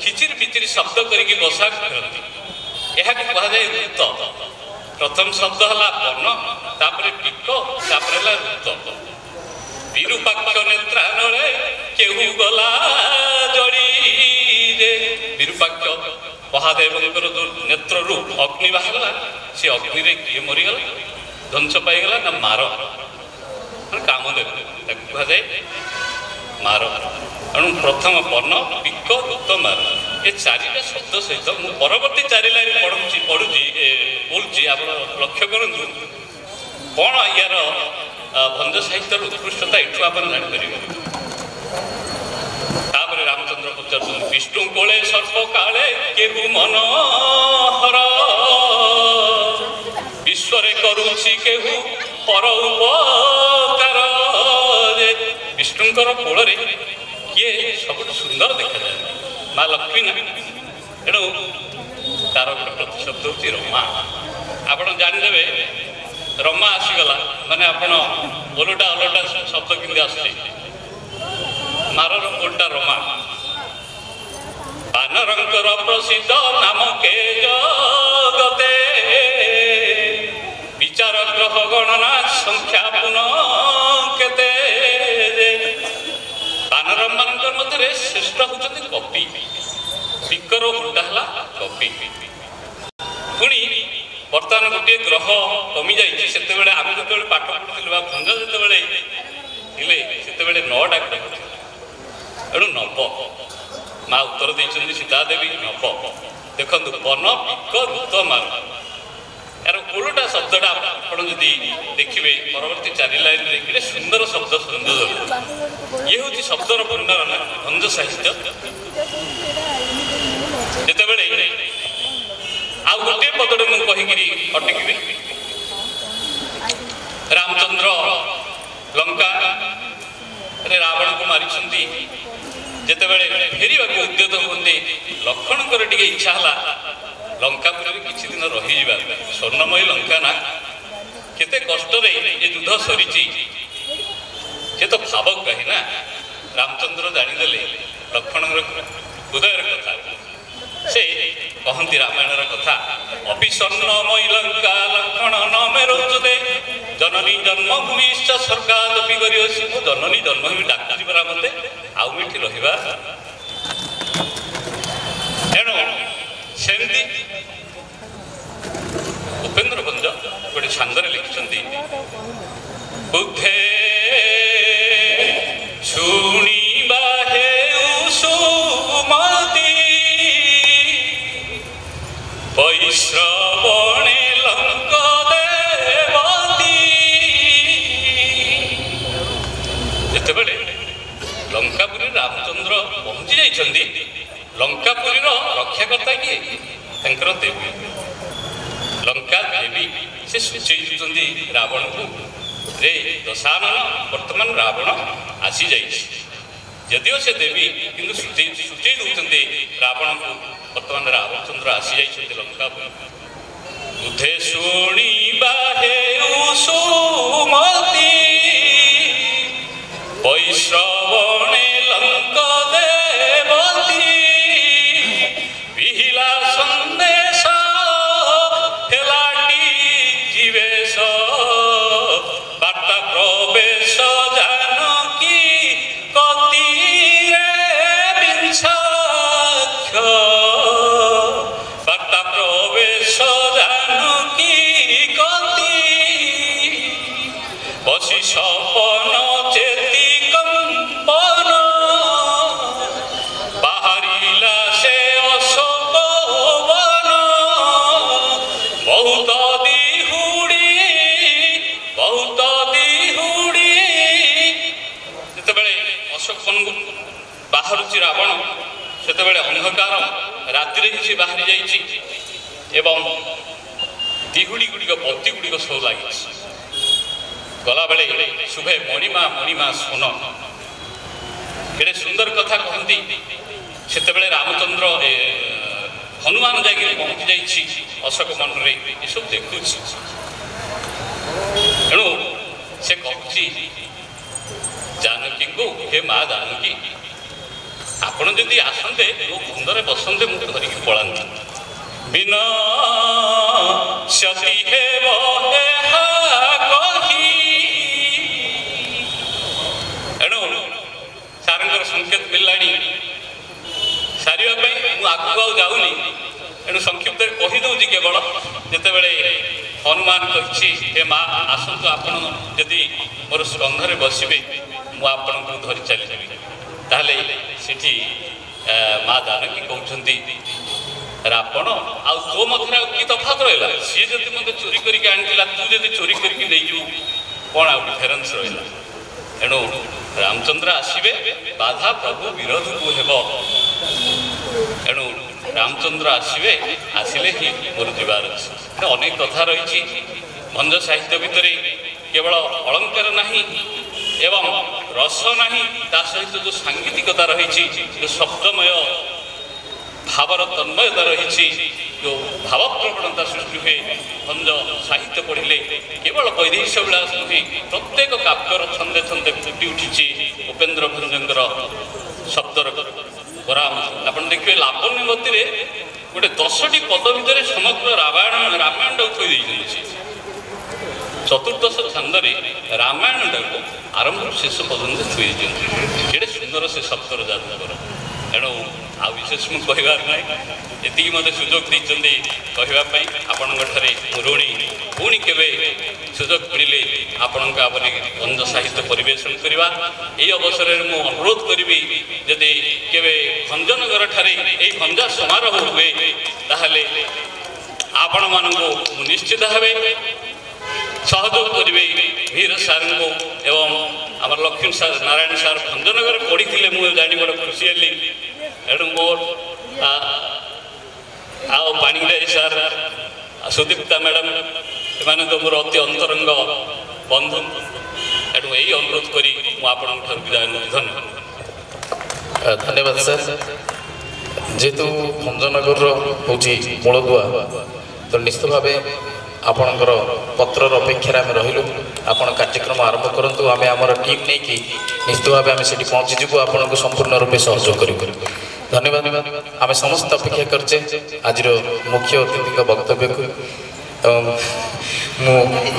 ଖିଚିରି ପିଚିରି ଶବ୍ଦ କରିକି ବସା କରନ୍ତି। ଏହାକୁ କୁହାଯାଏ ଋତ। ପ୍ରଥମ ଶବ୍ଦ ହେଲା ବନ, ତାପରେ ପିକ, ତାପରେ ହେଲା ଋତ। ବିରୂପାକ୍ଷ ନେତ୍ରାନଳେ କେହୁ ଗଲା ଜଡ଼ି। ବିରୂପାକ୍ଷ ମହାଦେବଙ୍କର ଯୋଉ ନେତ୍ରରୁ ଅଗ୍ନି ବାହାରିଲା, ସେ ଅଗ୍ନିରେ କିଏ ମରିଗଲା? ଧ୍ୱଂସ ପାଇଗଲା ନା ମାର, କାମଦେବ, ତାକୁ କୁହାଯାଏ ମାର। ତେଣୁ ପ୍ରଥମ ବନ, ପିକ, ଋତ, ମାର, ଏ ଚାରିଟା ଶବ୍ଦ ସହିତ ମୁଁ ପରବର୍ତ୍ତୀ 4 ଲାଇନ୍ ପଢୁଛି ବୋଲୁଛି। ଆପଣ ଲକ୍ଷ୍ୟ କରନ୍ତୁ କ'ଣ ୟାର ଭଞ୍ଜ ସାହିତ୍ୟର ଉତ୍କୃଷ୍ଟତା ଏଠୁ ଆପଣ ଜାଣିପାରିବେ। ତାପରେ ରାମଚନ୍ଦ୍ର ପଚାରୁଛନ୍ତି ବିଷ୍ଣୁ କୋଳେ ସର୍ପ କାଳେ କେହୁ ମନୋହର ବିଶ୍ୱରେ କରୁଛି କେହୁ ପର ଉପକାର। ବିଷ୍ଣୁଙ୍କର କୋଳରେ କିଏ ସବୁଠୁ ସୁନ୍ଦର ଦେଖାଯାଏ? ମା ଲକ୍ଷ୍ମୀ ନା। ଏଣୁ ତାର ଗୋଟେ ପ୍ରତିଶବ୍ଦ ହେଉଛି ରମା। ଆପଣ ଜାଣିଦେବେ रमा आसीगला माने आपण ओलटा ओलटा शब्द किंदी आसली मारर उल्टा रमा बानरंकर प्रसिद्ध नाम के जगते विचार ग्रह गणना संख्या पुनः केते बानर मानकर मध्य श्रेष्ठ होचंती कपि पिकर उल्टा हला कपि पुणी बर्तमान गोटे ग्रह कमी जाइए से आम जो पाठ पढ़ुलु भंज जो से 9टा ग्रह तेणु नव माँ उत्तर देती सीतादेवी नव देखु वन पिक ऋत मार यार ओलटा शब्दटा आप देखिए परवर्ती 4 लाइन में सुंदर शब्द सुंदर ये हूँ शब्दर भंडार भंज साहित्य जिते आ गोटे पदटे मुझे कहीकि अटकि रामचंद्र लंका रावण को मारी जिते फेर उद्यत होते लक्ष्मण टे इच्छा है लंकापुर किसी दिन रही स्वर्णमयी लंका ना केते कष्ट ये युद्ध सरी सी तो भावक कही ना रामचंद्र जानीदे लक्ष्मण हृदय कथा से कहती रामायण कथा अभी स्वर्णमयी लंका लक्ष्मण न मेरुदे जननी जन्मभूमि स्वर्गादपि गरियोसी जननी जन्मभूमि डाकुची परा मते आउ एठी रहिबा तेणु सेमती उपेन्द्र भंज गोटे छांदरे लिखिछंती बुद्धे शुणिबा हेउ सुमति वैश्रवणे लंक देवती जितेबले लंकापुरी रामचंद्र पहुंची जाइछंती लंकापुरी रक्षाकर्ता किए तांकर देवी लंका देवी से सूचई रावण को रे दशानन वर्तमान रावण आसी जाइछि यदिओ से देवी किंतु सूचई दौरान रावण को वर्तमान रामचंद्र आसी जाइछंती लंकापुरी बुद्धे शुणिबा हेउ सुमति वैश्रवणे लंक देवती विहिला संदेश हेलाटी जीवेश वार्ता प्रवेश जानकी कतीरे विंशाक्ष वार्ता प्रवेश जानकी कती बसी सपन चेती कंपन बाहरिला से अशोक वन बहुत दिहुड़ी जितेबले अशोक वन को बाहरुची रावण सेतेबले अंधकार रात्रि ही बाहरी जाइछि एवं दिहुड़ी गुड़िक बत्ती गुड़िक सो लगी गला बेले शुभे मणिमा सुन केड़े सुंदर कथा कहती सेतेबले रामचंद्र हनुमान जाकर पहुंची जाइछि अशोक वन रे ये सब देखुछि तेणु से कहछि जानकी को हे माँ जानकी आपण जदि आसंते मो कुंदरे बसंते मु धरिक पळांती बिना सती हे बहे हा कही एणु सारंगर संकेत मिलानी सारिया मु आगु जाऊनी एणु संक्षिप्त कही दउछि केवल जेतेबेले हनुमान कहि हे माँ आसंतु आपण जदि मोर स्कंधरे बसिबे मु आपण को धरि चली जाबी ताले सेठी माँ जानकी कहउछंती रावण आ तो मध्य कि तफात रहा सी जब मत चोरी करके आनीला तू जब चोरी करके नहीं जीव कौन आ डिफरेन्स रहा तेणु रामचंद्र आसवे बाधा प्रभु विरोध को हेब तेणु रामचंद्र आसवे आसिले ही मोर जीवार अच्छे अनेक कथा रही भंज साहित्य भितर केवल अलंकार नहीं एवं रस नहीं ता सहित जो सांगीतिकता रही जो शब्दमय भावर तन्मयता रही जो भावप्रवणता सृष्टि हुए भंज साहित्य पढ़िले केवल वैदेश विलास नुहे प्रत्येक काव्यर छंदे छंदे फुटी उठी उपेन्द्र भंजर शब्दर परामर्श आप देखिए लावण्य गति गोटे 10टी पद भितर समग्र रामायण थी चतुर्दश छंदे रामायण आरंभ शेष पर्यंत थी केड़े सुंदर से शब्दर जादूगर तेणु आ विशेष मुझे कहबार ना ये मत सुजोग देते कहवाई आपंठे ऋणी पुणी के सुजोग मिले आपण भंज साहित्य परिवेशन करवा ये अवसर में मुझे अनुरोध करी जदि केवे भंजनगर ठारे यही भंजा समारोह हुए ताहले आपण मानू निश्चित भावे सहयोग करेंगे वीर सार को एवं आम लक्ष्मी सार नारायण सार भंजनगर पढ़ी मुझे जानी बड़ा खुशी हेली एणु मोर पाणीग्राही सार सुदीप्ता मैडम एम तो मोर अति अंतरंग बंधु एणु यही अनुरोध करी विदाय धन्यवाद धन्यवाद सर जेहेतु भंजनगर हूँ मूलदुआ तो निश्चित भाव आपणकर पत्रर अपेक्षा आम रहिलु आपण कार्यक्रम आरंभ करंतु आम आमर टीम नहीं कि निश्चित भाव आम से पहुँचीजु आपन को संपूर्ण रूपे सहयोग करूँ धन्यवाद आम समस्त अपेक्षा करचे आज मुख्य अतिथि वक्तव्य को मु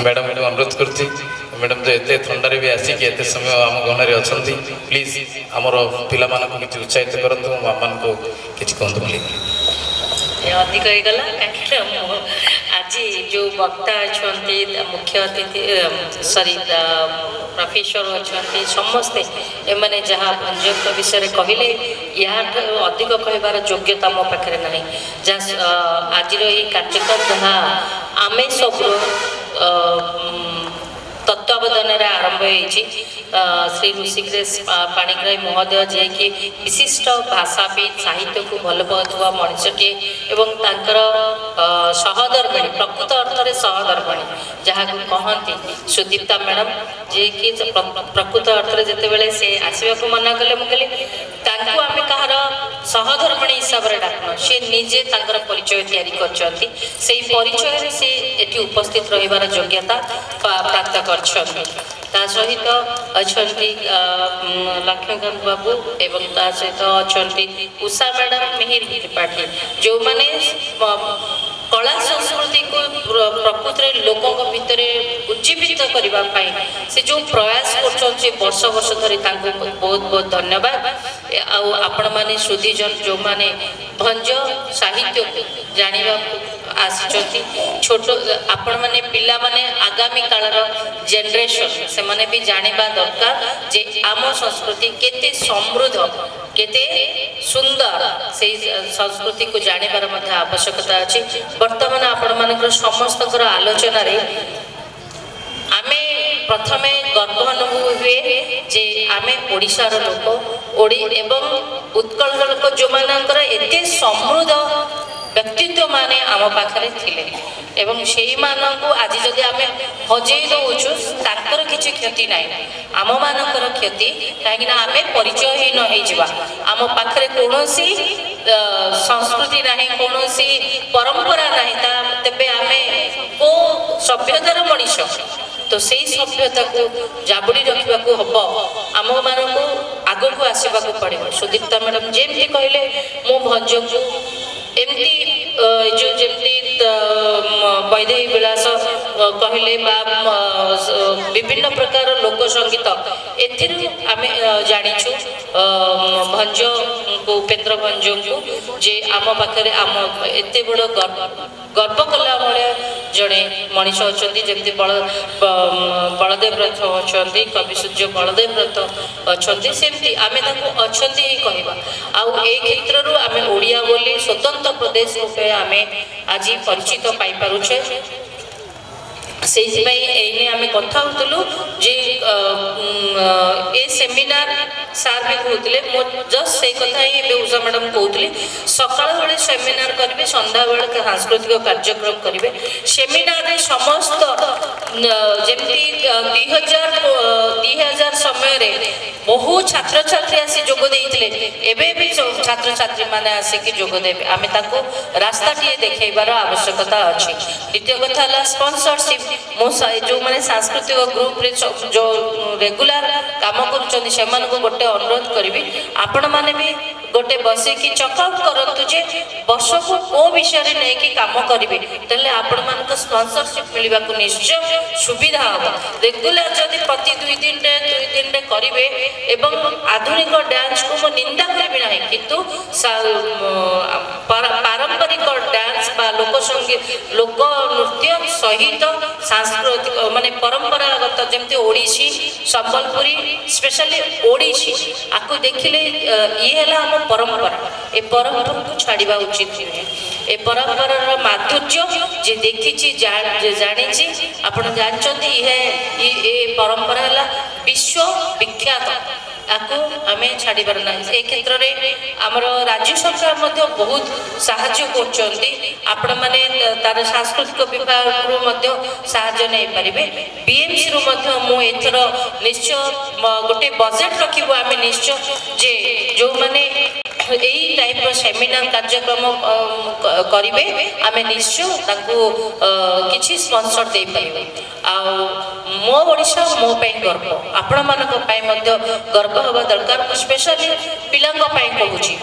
मैडम को अनुरोध करती मैडम जो एते थंडारे भी आसिक एते समय आम गणरे अच्छा प्लीज आमर पिला मानक किसी उत्साहित करंतु आम को किसी कहतु प्लीज अधिक होगला कहीं आज जो वक्ता अच्छा मुख्य अतिथि सॉरी प्रोफेसर अच्छा समस्ते एमाने जहाँ भंजक विषय कहले यहाँ अधिक कहबार योग्यता मो पाखे ना जहाँ आज कार्यक्रम जहाँ आम सब तत्वावधान आरंभ श्री ऋषिकेश पाणिग्राही महोदय जे कि विशिष्ट भाषाविद साहित्य को भल पाउवा मनुष्यटे एवं तांकर सहधर्मिणी प्रकृत अर्थ में सहधर्मिणी जहाँ कहती सुदीप्ता मैडम जे कि प्रकृत अर्थ में जिते से आसवाक मना कले मुझे आम कहार सहधर्मिणी हिसाब से डाकन सी निजे परिचय से परिचय से ये उपस्थित रही योग्यता प्राप्त कर सहित अच्छा लक्ष्मीकांत बाबू एवं ता सहित अच्छा उषा मैडम मिहिर त्रिपाठी जो माने कला संस्कृति को प्रकृत लोकों भितर उज्जीवित करने से जो प्रयास कर वर्ष वर्ष धरी बहुत बहुत धन्यवाद आपण माने सुधीजन जो माने भंज साहित्य को जानिबा आसी छोट आपण माने पिला माने आगामी कालर जेनरेशन से माने भी जानिबा दरकार जे आम संस्कृति केते समृद्ध केते सुंदर से संस्कृति को जानिबार मध्य आवश्यकता अछि वर्तमान आपण मानकर समस्त आलोचना रे आमे प्रथमे गर्व अनुभव हुए जे आमे ओडिशार लोक ओडी एवं उत्कल लोक जो मानकर एते समृद्ध व्यक्तित्व माने आम पाखरे थिले एवं सेही मानकु आज जदि आमे हजेई दउछु ताकर किछि क्षति नाही आम मानकर क्षति काहे ना आमे परिचयहीन होई जिबा आम पाखरे कोनोसी संस्कृति नाही कोनोसी परंपरा नाही ता तबे आमे को सभ्यतार मनीष तो सही सभ्यता को जाबुड़ी रखा हम आम मानू आग को आसवाक पड़ो सुदीप्ता मैडम जमी कहले मो भंज को एमती जो जमी वैदेही विलास कहले विभिन्न प्रकार लोक संगीत एम जाचु भंज को उपेन्द्र भंज को जे आम पाखे आम एत बड़ गर्व कला भाया जड़े मनीष अच्छा जमी बलदेव रथ अच्छा कवि सूर्य बलदेव रथ अच्छा सेमती आम अच्छा कहवा आई क्षेत्र आम ओडिया बोली स्वतंत्र प्रदेश रूपे आम आज परिचित पाई पारुछे से आम कथा होलु जे ए सेमिनार सार भी कहते मो जस्ट से कथा ही उषा मैडम कहते सकाल बेले सेमिनार करेंगे संध्या बेले सांस्कृतिक कार्यक्रम करेंगे सेमिनार समस्त ଯେମିତି 2000 ସମୟରେ ବହୁ ଛାତ୍ରଛାତ୍ରୀ ଆସି ଯୋଗ ଦେଇଥିଲେ, ଏବେ ବି ଛାତ୍ରଛାତ୍ରୀ ମାନେ ଆସିକି ଯୋଗ ଦେବେ। ଆମେ ତାକୁ ରାସ୍ତାଟିଏ ଦେଖେଇବାର ଆବଶ୍ୟକତା ଅଛି। ଦ୍ୱିତୀୟ କଥା ହେଲା ସ୍ପନ୍ସରସିପ୍। ମୁଁ ଯେଉଁମାନେ ସାଂସ୍କୃତିକ ଗ୍ରୁପରେ ଯେଉଁ ରେଗୁଲାର କାମ କରୁଛନ୍ତି ସେମାନଙ୍କୁ ଗୋଟେ ଅନୁରୋଧ କରିବି, ଆପଣମାନେ ବି ଗୋଟେ ବସିକି ଚକଆଉଟ୍ କରନ୍ତୁ ଯେ ବର୍ଷକୁ କେଉଁ ବିଷୟରେ ନେଇକି କାମ କରିବେ, ତାହେଲେ ଆପଣମାନଙ୍କ ସ୍ପନ୍ସରସିପ୍ ମିଳିବାକୁ ନିଶ୍ଚୟ ସୁବିଧା ହେବ। ରେଗୁଲାର ଯଦି ପ୍ରତି 2 ଦିନରେ କରିବେ ଏବଂ ଆଧୁନିକ ଡ୍ୟାନ୍ସକୁ ମୁଁ ନିନ୍ଦା କରିବି ନାହିଁ, କିନ୍ତୁ ପାରମ୍ପରିକ ଡ୍ୟାନ୍ସ ବା ଲୋକ ନୃତ୍ୟ ସହିତ ସାଂସ୍କୃତିକ ମାନେ ପରମ୍ପରାଗତ ଯେମିତି ଓଡ଼ିଶୀ, ସମ୍ବଲପୁରୀ, ସ୍ପେଶାଲି ଓଡ଼ିଶୀ ଆକୁ ଦେଖିଲେ ଇଏ ହେଲା ଆମ ପରମ୍ପରା। ଏ ପରମ୍ପରାକୁ ଛାଡ଼ିବା ଉଚିତ ନୁହେଁ। ଏ ପରମ୍ପରାର ମାଧୁର୍ଯ୍ୟ ଯେ ଦେଖିଛି ଜାଣିଛି, ଆପଣ ଜାଣିଛନ୍ତି ଏ ପରମ୍ପରା ହେଲା ବିଶ୍ୱ ବିଖ୍ୟାତ। ତାକୁ ଆମେ ଛାଡ଼ିବାର ନାହିଁ। ଏ କ୍ଷେତ୍ରରେ ଆମର ରାଜ୍ୟ ସରକାର ମଧ୍ୟ ବହୁତ ସାହାଯ୍ୟ କରୁଛନ୍ତି। ଆପଣମାନେ ତାର ସାଂସ୍କୃତିକ ବିଭାଗରୁ ମଧ୍ୟ ସାହାଯ୍ୟ ନେଇପାରିବେ। BMCରୁ ମଧ୍ୟ ମୁଁ ଏଥର ନିଶ୍ଚୟ ଗୋଟେ ବଜେଟ୍ ରଖିବୁ ଆମେ ନିଶ୍ଚୟ, ଯେ ଯେଉଁମାନେ এই টাইপর সেমিনার কার্যক্রম করিবে আমি নিশ্চয় তাকে কিছু স্পন্সর দেই পারিবে। আও মো ওড়িশা মো পাই গর্ব, আপন মানক পাই মধ্য গর্ব হবা দরকার। স্পেশালি পিলাঙ্গ পাই কହୁছি,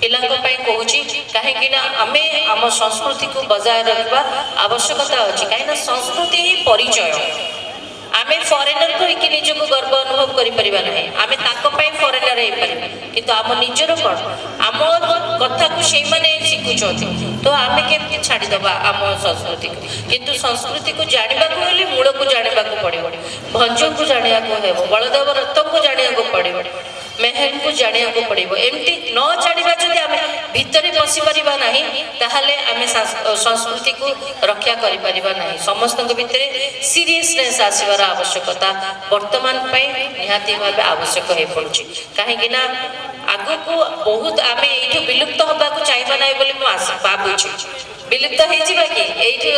ପିଲାଙ୍କ ପାଇଁ କହୁଛି, କାହିଁକିନା ଆମେ ଆମ ସଂସ୍କୃତିକୁ ବଜାୟ ରଖିବା ଆବଶ୍ୟକତା ଅଛି। କାହିଁକିନା ସଂସ୍କୃତି ହିଁ ପରିଚୟ। ଆମେ ଫରେନର କହିକି ନିଜକୁ ଗର୍ବ ଅନୁଭବ କରିପାରିବା ନାହିଁ। ଆମେ ତାଙ୍କ ପାଇଁ ଫରେନର ହେଇପାରିବା, କିନ୍ତୁ ଆମ ନିଜର କ'ଣ, ଆମ କଥାକୁ ସେଇମାନେ ଶିଖୁଛନ୍ତି, ତ ଆମେ କେମିତି ଛାଡ଼ିଦେବା ଆମ ସଂସ୍କୃତିକୁ? କିନ୍ତୁ ସଂସ୍କୃତିକୁ ଜାଣିବାକୁ ହେଲେ ମୂଳକୁ ଜାଣିବାକୁ ପଡ଼ିବ। ଭଞ୍ଜକୁ ଜାଣିବାକୁ ହେବ, ବଳଦେବ ରଥକୁ ଜାଣିବାକୁ ପଡ଼ିବ, ମେହେରକୁ ଜାଣିବାକୁ ପଡ଼ିବ। ଏମିତି ନ ଜାଣିବା ଯଦି ଆମେ ଭିତରେ ପଶିପାରିବା ନାହିଁ, ତାହେଲେ ଆମେ ସଂସ୍କୃତିକୁ ରକ୍ଷା କରିପାରିବା ନାହିଁ। ସମସ୍ତଙ୍କ ଭିତରେ ସିରିୟସନେସ୍ ଆସିବାର ଆବଶ୍ୟକତା ବର୍ତ୍ତମାନ ପାଇଁ ନିହାତି ଭାବେ ଆବଶ୍ୟକ ହୋଇପଡ଼ୁଛି। କାହିଁକିନା ଆଗକୁ ବହୁତ ଆମେ ଏଇଠୁ ବିଲୁପ୍ତ ହେବାକୁ ଚାହିଁବା ନାହିଁ ବୋଲି ମୁଁ ଭାବୁଛି। ବିଲୁପ୍ତ ହେଇଯିବା କି ଏଇଠି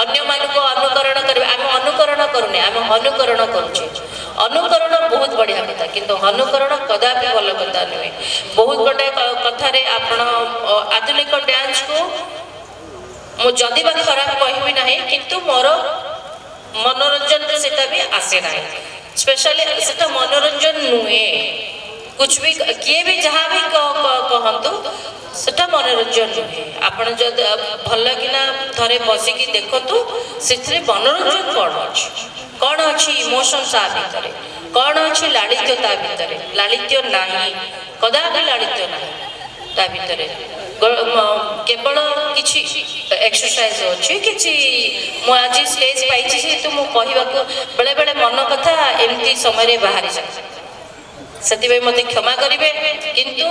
ଅନ୍ୟମାନଙ୍କୁ ଅନୁକରଣ କରିବା? ଆମେ ଅନୁକରଣ କରୁନେ, ଆମେ ଅନୁକରଣ କରୁଛେ। ଅନୁକରଣ ବହୁତ ବଢ଼ିଆ କଥା, କିନ୍ତୁ ଅନୁକରଣ କଦାପି ଭଲ କଥା ନୁହେଁ। ବହୁତ ଗୋଟାଏ କଥାରେ ଆପଣ ଆଧୁନିକ ଡ୍ୟାନ୍ସକୁ ମୁଁ ଯଦି ବା ଖରାପ କହିବି ନାହିଁ, କିନ୍ତୁ ମୋର ମନୋରଞ୍ଜନରେ ସେଟା ବି ଆସେ ନାହିଁ। ସ୍ପେଶାଲି ସେଟା ମନୋରଞ୍ଜନ ନୁହେଁ। कुछ भी किए भी जहाँ भी कहतु सेटा मनोरंजन नुहे। आपण जब भल किना थरे बसिकी देखतु से मनोरंजन कौन अच्छी इमोशन ता भीतर, कौन अच्छी लालित्य ता भीतर। लालित्य नहीं, कदापि लालित्य नहीं ता भीतर। केवल किसी एक्सरसाइज अच्छी किसी आज स्टेज पाई तो मुझे कहवाक बेले बेले मन कथा एमती समय बाहरी जाए, से मत क्षमा करेंगे। किंतु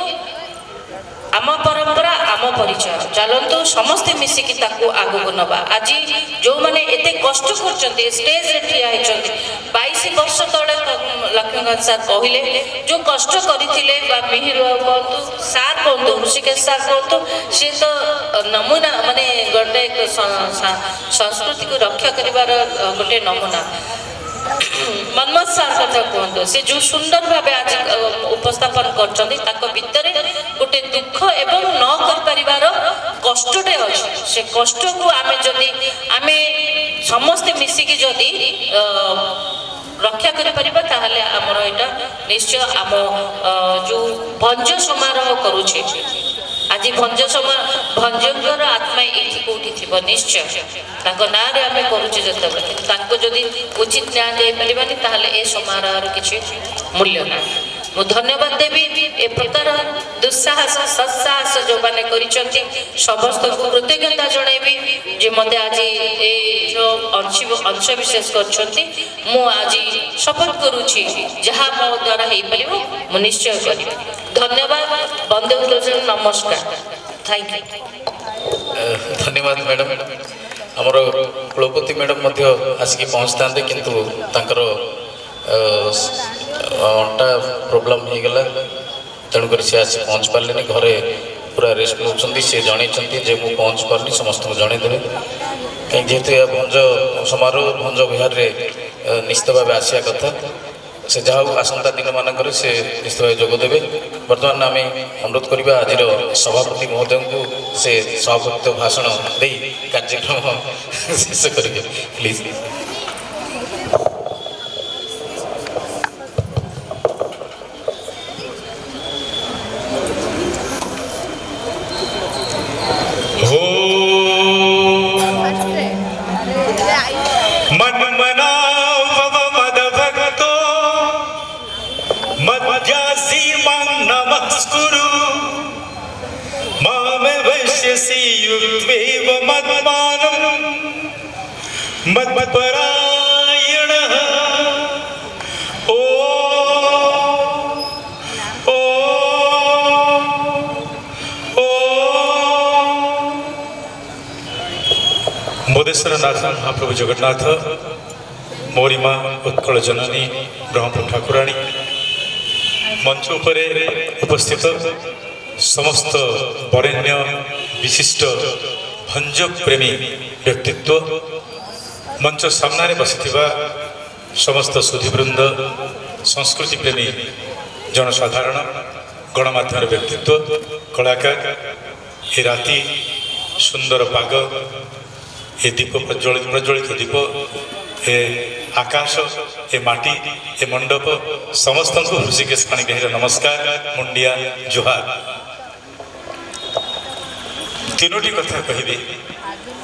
आम परंपरा आम परिचय, चलतु समस्ते मिसिकी आगू नवा। आज जो मैंने एते कष्ट कर स्टेज रे ठिया होती 22 वर्ष तले लक्ष्मीकांत सार कहले जो कष्ट करते मिहिर कहतु सार कहतु ऋषिकेश सार कहतु सी तो नमूना माने गोटे संस्कृति को रक्षा कर गोटे नमूना। मनमोहन सार कथा कहतु से जो सुंदर भाव आज उपस्थापन कर भितर गोटे दुख एवं न कर कष्टे अच्छे। से कष्ट को आम जदि आम समस्ते मिसिकी जदि रक्षा करें आमर यहाँ निश्चय आम जो भंज समारोह करुचे आज भंजर आत्मा ये कौटी थी निश्चय ना आम करुचे जो जदि उचित न्याय दे पारानी ताहले ए समारोह किसी मूल्य ना। मु धन्यवाद देवी ए प्रकार दुस्साहस सत्साहस जो मैंने समस्त को कृतज्ञता जनइबी जे मत आज ये जो अंश विशेष कर आज शपथ करुच्ची जहाँ मो द्वारा हो पार मु निश्चय करी। धन्यवाद बंदे नमस्कार, थैंक यू। धन्यवाद मैडम। आमर कुलपति मैडम आसिक पहुँचता किंतु तांकर अंटा प्रोब्लेम हो गला तेणुक सी आसी पहुँच पारे घरे पूरा रेस्ट नौकरी सी जनई जे मुझे पहुँच पार्नी समस्त को जनईदेवे कहीं जेहेतु यह भंज समारोह भंज विहार में निश्चित भाव आसिया कथा से जहाँ आसंता दिन मानक से निश्चित भाव जोगदेवे बर्तमान आम अनुरोध करवा आज सभापति महोदय को से सभापति भाषण दे कार्यक्रम शेष करेंगे प्लीज। मत्परायण ओ ओ ओ मोदेश्वर नाथ महाप्रभु जगन्नाथ मोरी माँ उत्कल जननी ब्रह्मपुर ठाकुराणी मंच उपरे उपस्थित समस्त वरेण्य विशिष्ट भंज प्रेमी व्यक्तित्व मंच सामने बसी समस्त सुधीवृंद संस्कृति प्रेमी जनसाधारण गणमाध्यम व्यक्तित्व कलाकार ये राति सुंदर पाग ये दीप प्रज्वलित दीप ए आकाश ए माटी ए मंडप समस्त को ऋषिकेश पाणिग्राही नमस्कार मुंडिया जुहार। तीनोटी कथा कहि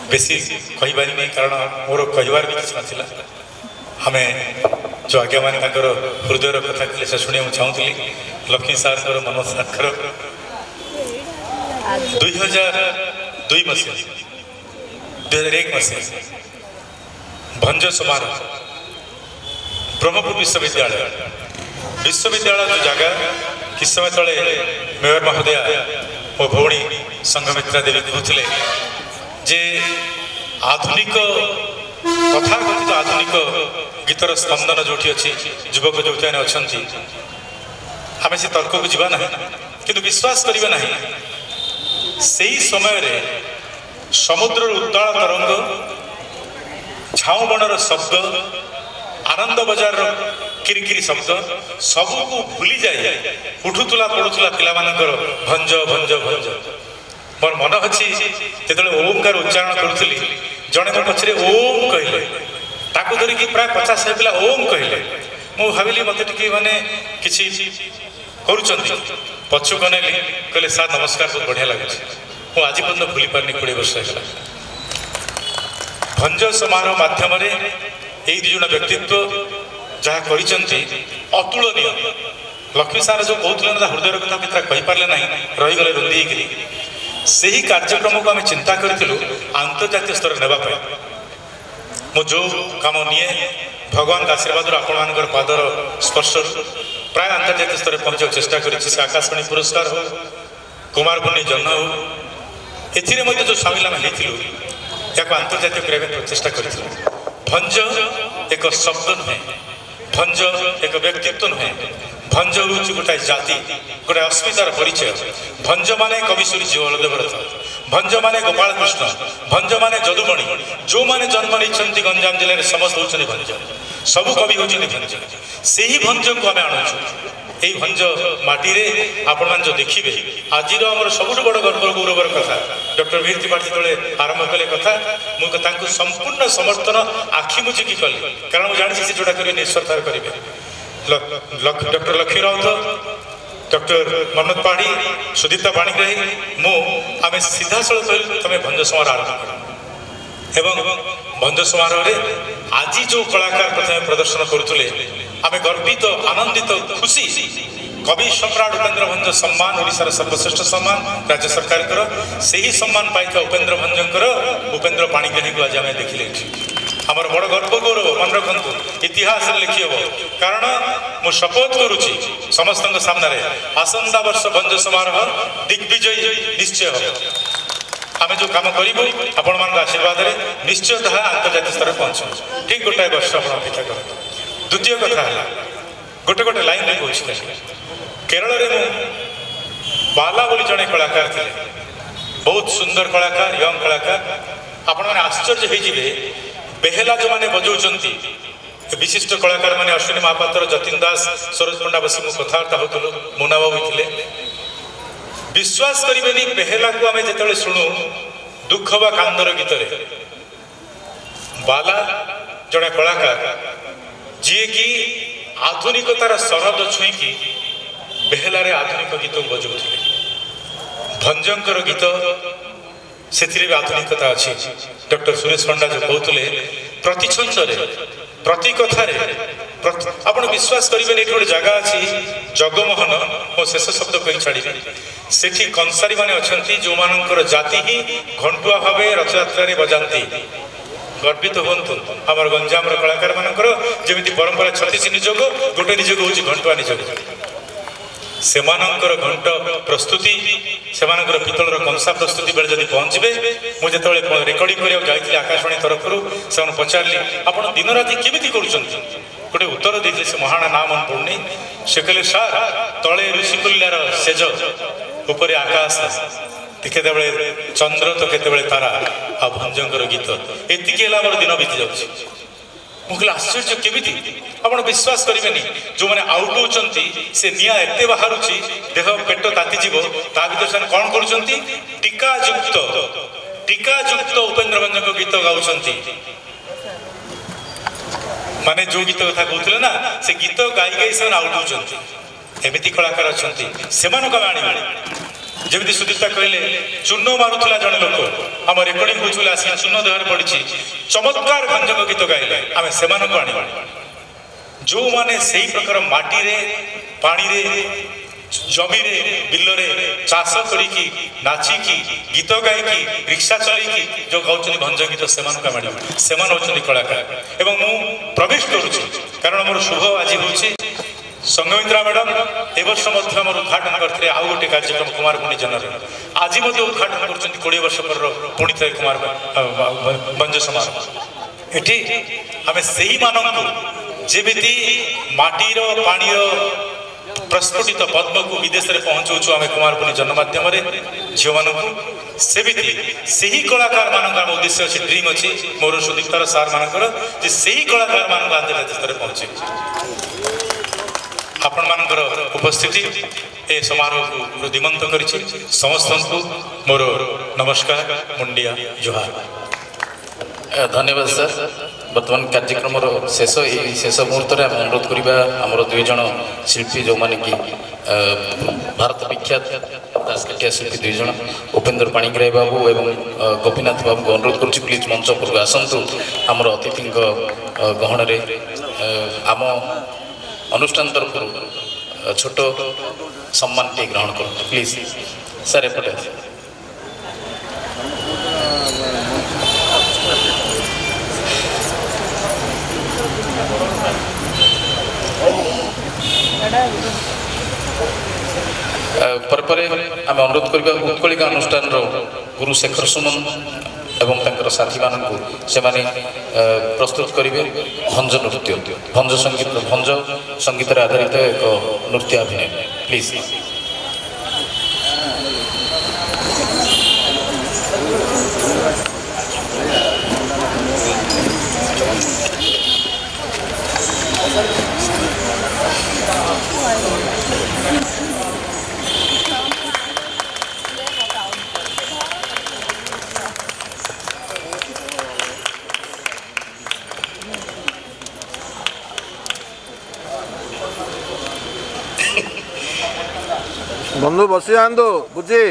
बेसी कहीपारि कारण मोर कहबार भी किसी नाला आम जो आज्ञा मान हृदय कथा कहले से शुणा चाहूली लक्ष्मी सार मनोज सार 2002 मसीहा 2001 मसीहा भंज समारोह ब्रह्मपुर विश्वविद्यालय जो जगह कि समय तले मेयर महोदया मो भौणी संघमित्रा देवी कहते जे आधुनिक कथाकथित आधुनिक गीतर स्पंदन जो अच्छी युवक युवती मैंने अच्छा आम से तर्क को जीवा ना कि विश्वास करवा ना से समय रे समुद्र उत्ताल तरंग झाऊ बणर शब्द आनंद बजार किरकिरी शब्द सबको भूली जाए उठुला पड़ुला पिला भंज भंज भंज मोर मन अच्छी जो ओमकार उच्चारण करुली जड़े मो पछरे ओम कहले ताकू धरिकी प्राय 50 पिला ओम कहले मु भाविली मत टी माने किसी करुँच पछुक नेली कहले सार नमस्कार बहुत बढ़िया लगे मुझे आज पर्यटन भूली पारनी 20 वर्ष है भंज समारोह माध्यम यही दुज व्यक्तित्व जहाँ कर अतुलनीय लक्ष्मी सार जो कहते हृदय कथा कितना कहीपारे ना रहीगले रुंदी से ही कार्यक्रम को आम चिंता करूँ आंतर्जातीय स्तर में नापी मो जो कम निए भगवान आशीर्वाद आपण मान पादर स्पर्श प्राय आंतर्जातीय स्तर में पहुँचा चेष्टा कर आकाशवाणी पुरस्कार हो कुमार भूमि जन्म हो ए जो सामिल आम या आंतर्जातीय करने प्रचेषा कर भंज एक शब्द नुहे भंज एक व्यक्तित्व नुहे भंज हूँ गोटाए जाति गोटे अस्मितार परिचय भंज माने कविश्वरी जीव बलदेवरथ भंज माने गोपाल कृष्ण भंज माने जदुमणि जो माने जन्म नहीं गंजाम जिले में समस्त होती भंज सबु कवि होती भंज से ही भंज को आम आणुचु यही भंज माटी आपण मान जो देखिए आज सब बड़ गर्व गौरवर कथा डॉक्टर वीर त्रिपाठी तले आरंभ कले कथा मुझे संपूर्ण समर्थन आखि मुझिकी कली कारण मुझे जानी से जोटा करेंगे ईश्वर करेंगे डॉक्टर लक्ष्मी राउत डॉक्टर मनोज पाढ़ी सुदीप्ता पाणिग्राही मु आम सीधा सड़क कहलु तुम भंज समारोह आरंभ कर एवं भंज समारोह आज जो कलाकार प्रथम प्रदर्शन करुले आम गर्वित आनंदित खुशी कवि सम्राट उपेन्द्र भंज सम्मान ओडिशार सर्वश्रेष्ठ सम्मान राज्य सरकार से ही सम्मान पाई उपेन्द्र भंजर उपेन्द्र पाणिग्राही को आज आम देखिले आमर बड़ गर्व गौरव मन रखु इतिहास लिखी हम कारण मु शपथ करुच्ची समस्त सामने आसंता वर्ष भंज समारोह दिग्विजयी निश्चय हम आम जो कम करूँ आपण मान आशीर्वाद निश्चय ताहा अंतर्जातीय स्तर में पहुँचू ठीक गोटाए वर्ष आप अपेक्षा कर द्वितीय कथा है गोटे गोटे लाइन में कहूँ केरल में बाला बोली जड़े कलाकार थे ବହୁତ ସୁନ୍ଦର କଳାକାର, ୟଙ୍ଗ କଳାକାର। ଆପଣମାନେ ଆଶ୍ଚର୍ଯ୍ୟ ହେଇଯିବେ, ବେହେଲା ଯେଉଁମାନେ ବଜାଉଛନ୍ତି ବିଶିଷ୍ଟ କଳାକାର ମାନେ ଅଶ୍ୱିନୀ ମହାପାତ୍ର, ଯତୀନ ଦାସ, ସରୋଜ ପଣ୍ଡା ବସି ମୁଁ କଥାବାର୍ତ୍ତା ହେଉଥିଲୁ, ମୁନା ବାବୁ ଥିଲେ। ବିଶ୍ୱାସ କରିବେନି, ବେହେଲାକୁ ଆମେ ଯେତେବେଳେ ଶୁଣୁ ଦୁଃଖ ବା କାନ୍ଦର ଗୀତରେ, ବାଲା ଜଣେ କଳାକାର ଯିଏକି ଆଧୁନିକତାର ସରହଦ ଛୁଇଁକି ବେହେଲାରେ ଆଧୁନିକ ଗୀତ ବଜାଉଥିଲେ। ଭଞ୍ଜଙ୍କର ଗୀତ ସେଥିରେ ବି ଆଧୁନିକତା ଅଛି। ଡକ୍ଟର ସୁରେଶ ପଣ୍ଡା ଯେଉଁ କହୁଥିଲେ, ପ୍ରତି ଛନ୍ଦରେ, ପ୍ରତି କଥାରେ, ଆପଣ ବିଶ୍ୱାସ କରିବେନି, ଏଠି ଗୋଟେ ଜାଗା ଅଛି ଜଗମୋହନ, ମୋ ଶେଷ ଶବ୍ଦ କହି ଛାଡ଼ିବି। ସେଠି କଂସାରୀ ମାନେ ଅଛନ୍ତି ଯେଉଁମାନଙ୍କର ଜାତି ହିଁ ଘଣ୍ଟୁଆ ଭାବେ ରଥଯାତ୍ରାରେ ବଜାନ୍ତି। ଗର୍ବିତ ହୁଅନ୍ତୁ ଆମର ଗଞ୍ଜାମର କଳାକାର ମାନଙ୍କର, ଯେମିତି ପରମ୍ପରା 36 ନିଯୋଗ, ଗୋଟେ ନିଯୋଗ ହେଉଛି ଘଣ୍ଟୁଆ ନିଯୋଗ। ସେମାନଙ୍କର ଘଣ୍ଟ ପ୍ରସ୍ତୁତି, ସେମାନଙ୍କର ପିତ୍ତଳର କଂସା ପ୍ରସ୍ତୁତି ବେଳେ ଯଦି ପହଞ୍ଚିବେ, ମୁଁ ଯେତେବେଳେ ରେକର୍ଡିଂ କରିବାକୁ ଯାଇଥିଲି ଆକାଶବାଣୀ ତରଫରୁ, ସେମାନେ ପଚାରିଲି ଆପଣ ଦିନ ରାତି କେମିତି କରୁଛନ୍ତି? ଗୋଟେ ଉତ୍ତର ଦେଇଥିଲେ, ସେ ମହାଣା ନାଁ ମନେ ପଡ଼ୁନି। ସେ କହିଲେ, ସାର୍ ତଳେ ଋଷିକୁଲ୍ୟାର ସେଜ, ଉପରେ ଆକାଶ, କେତେବେଳେ ଚନ୍ଦ୍ର ତ କେତେବେଳେ ତାରା, ଆଉ ଭଞ୍ଜଙ୍କର ଗୀତ, ଏତିକି ହେଲା ଆମର ଦିନ ବିତି ଯାଉଛି। ମୁଁ କହିଲି ଆଶ୍ଚର୍ଯ୍ୟ କେମିତି? ଆପଣ ବିଶ୍ୱାସ କରିବେନି, ଯେଉଁମାନେ ଆଉଟଉଛନ୍ତି ସେ ନିଆଁ ଏତେ ବାହାରୁଛି, ଦେହ ପେଟ ତାତିଯିବ, ତା ଭିତରେ ସେମାନେ କ'ଣ କରୁଛନ୍ତି? ଟୀକାଯୁକ୍ତ ଉପେନ୍ଦ୍ର ଭଞ୍ଜଙ୍କ ଗୀତ ଗାଉଛନ୍ତି। ମାନେ ଯେଉଁ ଗୀତ କଥା କହୁଥିଲେ ନା, ସେ ଗୀତ ଗାଇ ଗାଇ ସେମାନେ ଆଉଟଉଛନ୍ତି। ଏମିତି କଳାକାର ଅଛନ୍ତି, ସେମାନଙ୍କୁ ଆମେ ଆଣିବା। ଯେମିତି ସୁଦୀପ୍ତା କହିଲେ, ଚୂନ ମାରୁଥିଲା ଜଣେ ଲୋକ, ଆମ ରେକର୍ଡିଂ ହେଉଛି ବୋଲି ଆସିକି ଚୂନ ଦେହରେ ପଡ଼ିଛି, ଚମତ୍କାର ଭଞ୍ଜଙ୍କ ଗୀତ ଗାଇଲେ, ଆମେ ସେମାନଙ୍କୁ ଆଣିବା। ଯେଉଁମାନେ ସେଇ ପ୍ରକାର ମାଟିରେ, ପାଣିରେ, ଜମିରେ, ବିଲରେ ଚାଷ କରିକି, ନାଚିକି, ଗୀତ ଗାଇକି, ରିକ୍ସା ଚଲେଇକି ଯେଉଁ ଗାଉଛନ୍ତି ଭଞ୍ଜ ଗୀତ, ସେମାନଙ୍କୁ ଆମେ ଆଣିବା। ସେମାନେ ହେଉଛନ୍ତି କଳାକାର। ଏବଂ ମୁଁ ପ୍ରବେଶ କରୁଛି, କାରଣ ମୋର ଶୁଭ ଆଜି ହେଉଛି ସଂଘମିତ୍ରା ମ୍ୟାଡ଼ାମ ଏ ବର୍ଷ ମଧ୍ୟ ଆମର ଉଦ୍ଘାଟନ କରିଥିଲେ ଆଉ ଗୋଟେ କାର୍ଯ୍ୟକ୍ରମ କୁମାରପୁଣି ଜନରେ। ଆଜି ମଧ୍ୟ ଉଦ୍ଘାଟନ କରୁଛନ୍ତି 20 ବର୍ଷ ପରର ପୁଣି ଥରେ କୁମାର ଭଞ୍ଜ ସମାରୋହ। ଏଠି ଆମେ ସେଇମାନଙ୍କୁ ଯେମିତି ମାଟିର, ପାଣିର ପ୍ରସ୍ଫୁଟିତ ପଦ୍ମକୁ ବିଦେଶରେ ପହଞ୍ଚାଉଛୁ ଆମେ କୁମାରପୁଣି ଜନ ମାଧ୍ୟମରେ ଝିଅମାନଙ୍କୁ, ସେମିତି ସେହି କଳାକାରମାନଙ୍କ ଆମ ଉଦ୍ଦେଶ୍ୟ ଅଛି, ଡ୍ରିମ୍ ଅଛି ମୋର, ସୁଦୀପ୍ତାର ସାର୍ ମାନଙ୍କର, ଯେ ସେହି କଳାକାରମାନଙ୍କୁ ଆନ୍ତର୍ଜାତିକ ସ୍ତରରେ ପହଞ୍ଚାଇବୁ। ଆପଣମାନଙ୍କର ଉପସ୍ଥିତି ଏ ସମାରୋହକୁ ହୃଦିମନ୍ତ କରିଛି। ସମସ୍ତଙ୍କୁ ମୋର ନମସ୍କାର, ମୁଣ୍ଡିଆ ଜୁହାର। ଧନ୍ୟବାଦ ସାର୍। ବର୍ତ୍ତମାନ କାର୍ଯ୍ୟକ୍ରମର ଶେଷ ମୁହୂର୍ତ୍ତରେ ଆମେ ଅନୁରୋଧ କରିବା ଆମର 2 ଜଣ ଶିଳ୍ପୀ, ଯେଉଁମାନେ କି ଭାରତ ବିଖ୍ୟାତ ଦାସକାଠିଆ ଶିଳ୍ପୀ 2 ଜଣ, ଉପେନ୍ଦ୍ର ପାଣିଗ୍ରାହୀ ବାବୁ ଏବଂ ଗୋପୀନାଥ ବାବୁଙ୍କୁ ଅନୁରୋଧ କରୁଛି, ପ୍ଲିଜ୍ ମଞ୍ଚ ଉପରକୁ ଆସନ୍ତୁ। ଆମର ଅତିଥିଙ୍କ ଗହଣରେ ଆମ ଅନୁଷ୍ଠାନ ତରଫରୁ ଛୋଟ ସମ୍ମାନଟିଏ ଗ୍ରହଣ କରନ୍ତୁ ପ୍ଲିଜ୍। ସାର୍ ଏପଟେ ପରେ ଆମେ ଅନୁରୋଧ କରିବା ଉତ୍କଳିକା ଅନୁଷ୍ଠାନର ଗୁରୁ ଶେଖର ସୁମନ ଏବଂ ତାଙ୍କର ସାଥୀମାନଙ୍କୁ, ସେମାନେ ପ୍ରସ୍ତୁତ କରିବେ ଭଞ୍ଜ ନୃତ୍ୟ, ଭଞ୍ଜ ସଙ୍ଗୀତରେ ଆଧାରିତ ଏକ ନୃତ୍ୟ ଅଭିନୟ। ପ୍ଲିଜ୍ बंधु बसी जातु बुझी।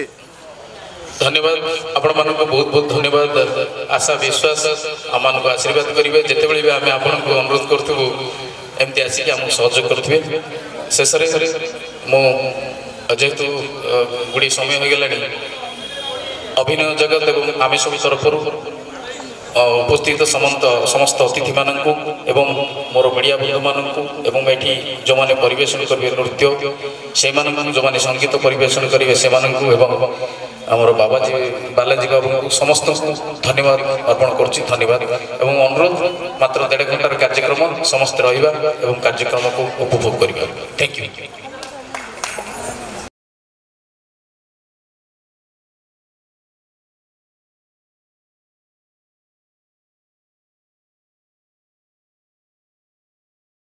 धन्यवाद आपण मानक बहुत बहुत धन्यवाद। आशा विश्वास आम आशीर्वाद करेंगे जितेबाला भी आम आपन को अनुरोध करूँ एमती आसिक आम सहयोग करेंगे। शेष जेहेतु गुड़ी समय हो गला अभिनय जगत एवं आम सब तरफ उपस्थित समस्त अतिथि मानक एवं मोर मीडिया बंधु मानक एवं ये जो मैंने परिवेशन करेंगे नृत्य से जो मैंने संगीत परिवेशन करेंगे से आमर बालाजी बाबू समस्त धन्यवाद अर्पण करुच्ची। धन्यवाद एवं अनुरोध मात्र 1.5 घंटार कार्यक्रम समस्त रहा कार्यक्रम को उपभोग करेंगे। Thank you.